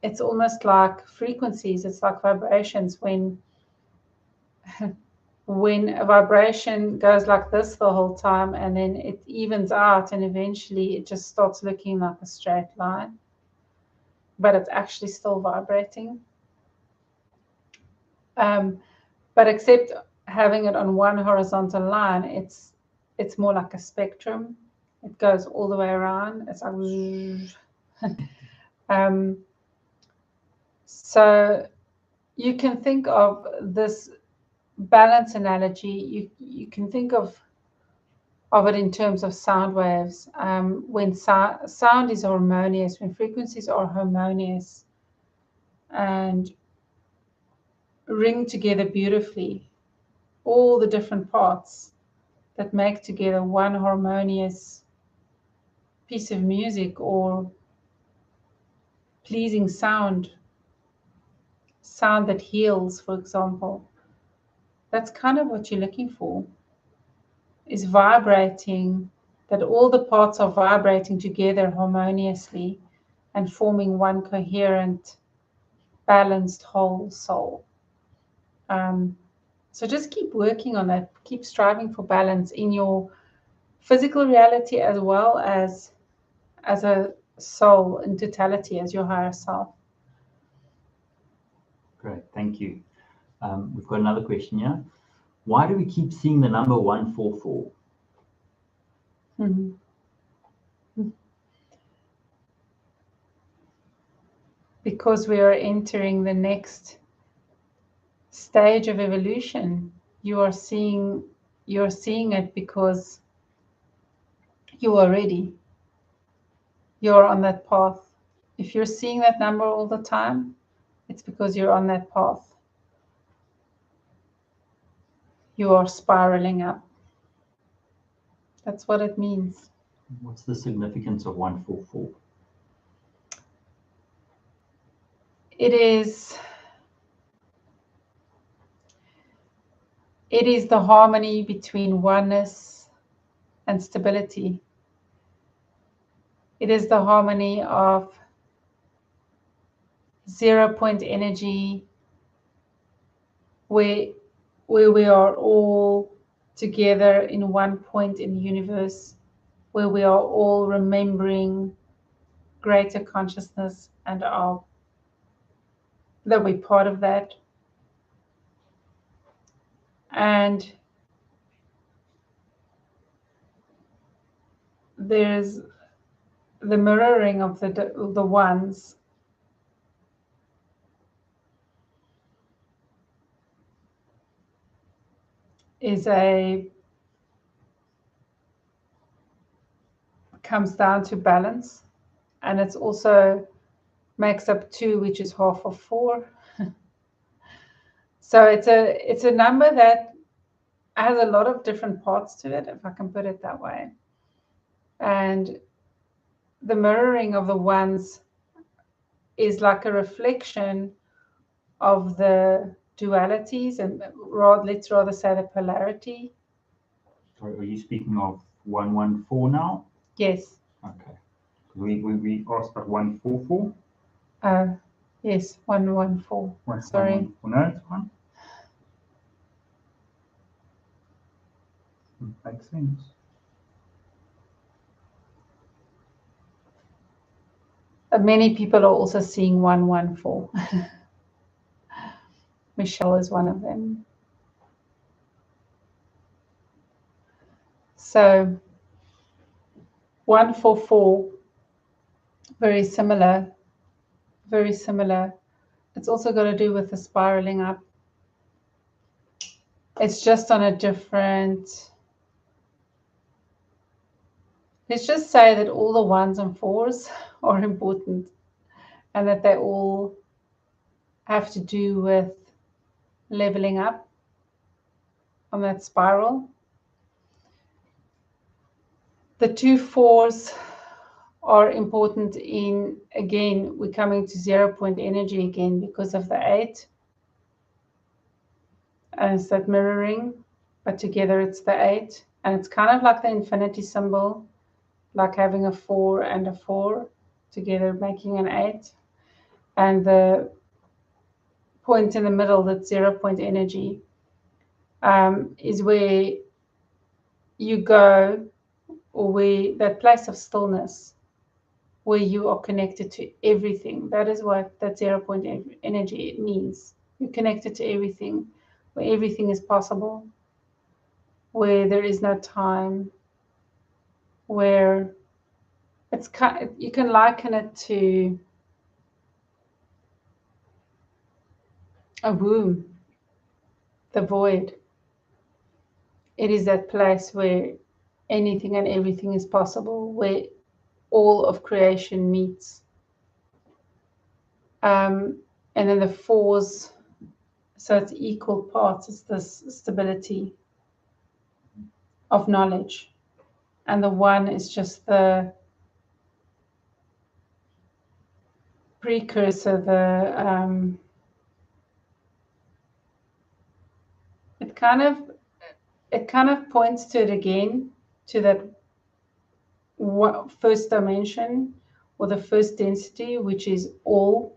it's almost like frequencies. It's like vibrations. When a vibration goes like this the whole time and then it evens out and eventually it just starts looking like a straight line, but it's actually still vibrating. But except having it on one horizontal line, it's more like a spectrum. It goes all the way around. It's like so you can think of this balance analogy, you can think of it in terms of sound waves. When sound is harmonious, when frequencies are harmonious and ring together beautifully, all the different parts that make together one harmonious piece of music or pleasing sound that heals, for example. That's kind of what you're looking for, is vibrating, that all the parts are vibrating together harmoniously and forming one coherent, balanced whole soul. So just keep working on that. Keep striving for balance in your physical reality as well as a soul in totality, as your higher self. Great, thank you. We've got another question here. Why do we keep seeing the number 144? Because we are entering the next stage of evolution. You're seeing it because you are ready. You're on that path. If you're seeing that number all the time, it's because you're on that path. You are spiraling up. That's what it means. What's the significance of 144? It is the harmony between oneness and stability. It is the harmony of 0 point energy, where we are all together in one point in the universe, where we are all remembering greater consciousness and that we're part of that. And there's the mirroring of the ones. Comes down to balance, and it's also makes up 2, which is half of 4. So it's a number that has a lot of different parts to it, if I can put it that way. And the mirroring of the ones is like a reflection of the dualities, and let's rather say the polarity. Sorry, are you speaking of 114 now? Yes. Okay. We asked about 144. Yes, 114. Sorry. No, it's fine. Makes sense. Many people are also seeing 114. Michelle is one of them. So 144, very similar. Very similar. It's also got to do with the spiraling up. It's just on a different. Let's just say that all the 1s and 4s are important, and that they all have to do with leveling up on that spiral. The 2 4s are important in, again, we're coming to 0 point energy again because of the 8. And it's that mirroring, but together it's the 8. And it's kind of like the infinity symbol, like having a 4 and a 4 together making an 8. And the point in the middle, that 0 point energy, is where you go, or where that place of stillness, where you are connected to everything. That is what that 0 point energy means. You're connected to everything, where everything is possible, where there is no time, where it's you can liken it to a womb, the void. It is that place where anything and everything is possible, where all of creation meets. And then the 4s, so it's equal parts. It's this stability of knowledge. And the 1 is just the precursor, it kind of points to it again, to that first dimension, or the first density, which is all.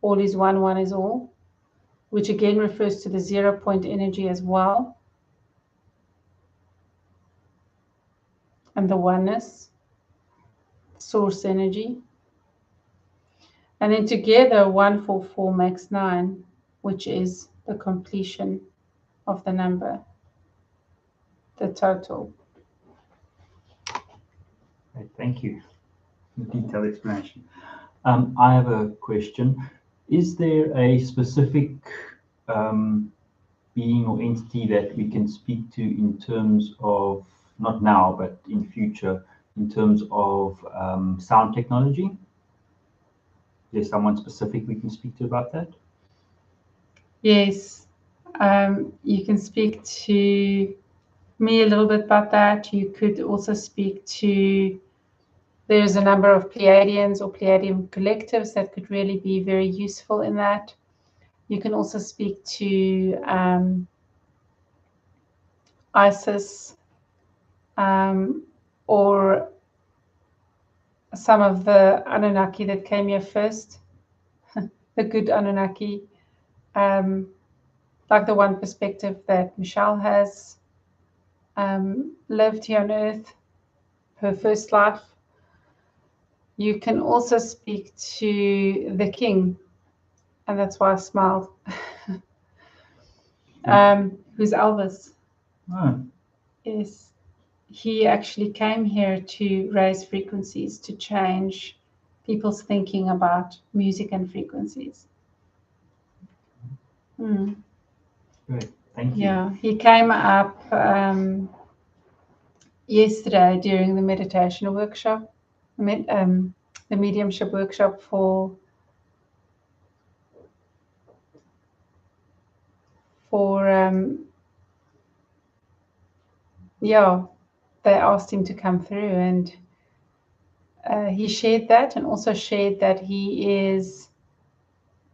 All is 1, 1 is all, which again refers to the 0 point energy as well. And the oneness, source energy. And then together 144 makes 9, which is the completion of the number, the total. Okay, thank you for the detailed explanation. I have a question. Is there a specific being or entity that we can speak to in terms of, not now, but in future, in terms of sound technology? Is there someone specific we can speak to about that? Yes, you can speak to me a little bit about that. You could also speak to, there's a number of Pleiadians or Pleiadian collectives that could really be very useful in that. You can also speak to Isis, or some of the Anunnaki that came here first, the good Anunnaki, like the one perspective that Michelle has lived here on Earth, her first life. You can also speak to the king, and that's why I smiled. Who's Elvis? Oh, Yes, he actually came here to raise frequencies, to change people's thinking about music and frequencies. great. Thank you. Yeah, he came up yesterday during the meditation workshop, the mediumship workshop for yeah, they asked him to come through, and he shared that, and also shared that he is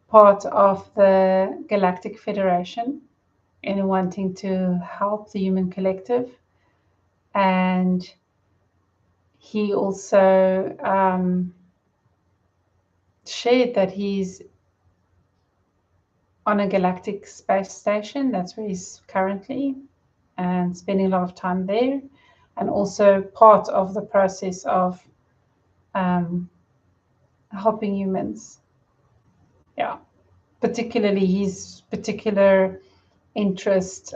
part of the Galactic Federation in wanting to help the human collective. And he also shared that he's on a galactic space station. That's where he's currently, and spending a lot of time there, and also part of the process of helping humans. Yeah, particularly his particular interest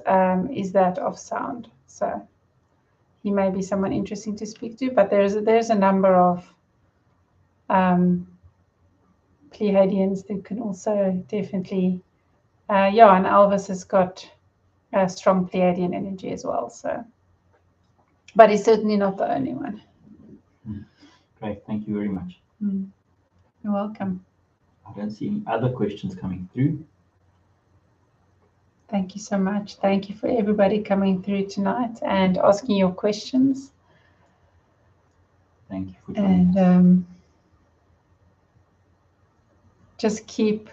is that of sound. So he may be someone interesting to speak to, but there's a number of Pleiadians that can also definitely, and Elvis has got a strong Pleiadian energy as well. So, but he's certainly not the only one. Great, thank you very much. You're welcome. I don't see any other questions coming through. Thank you so much. Thank you for everybody coming through tonight and asking your questions. Thank you for joining us. And just keep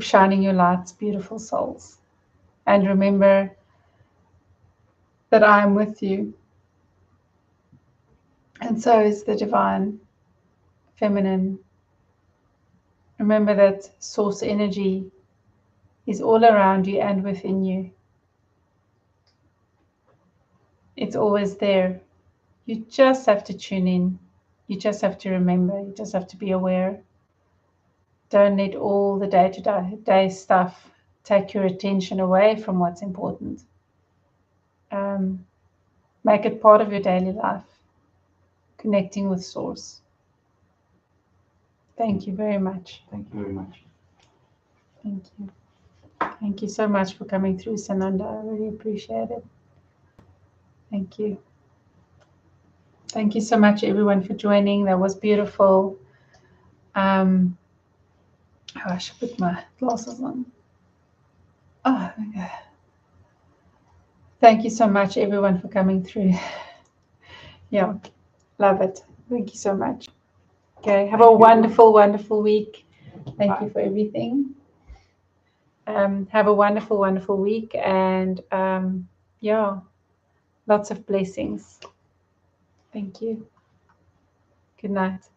shining your lights, beautiful souls. And remember that I am with you. And so is the divine feminine. Remember that source energy is all around you and within you. It's always there. You just have to tune in. You just have to remember. You just have to be aware. Don't let all the day-to-day stuff take your attention away from what's important. Make it part of your daily life. Connecting with Source. Thank you very much. Thank you very much. Thank you. Thank you so much for coming through, Sananda. I really appreciate it. Thank you. Thank you so much, everyone, for joining. That was beautiful. I should put my glasses on. Oh, okay. Thank you so much, everyone, for coming through. Yeah, love it. Thank you so much. Okay, have a wonderful, wonderful week. Thank you for everything. Have a wonderful, wonderful week, and lots of blessings. Thank you. Good night.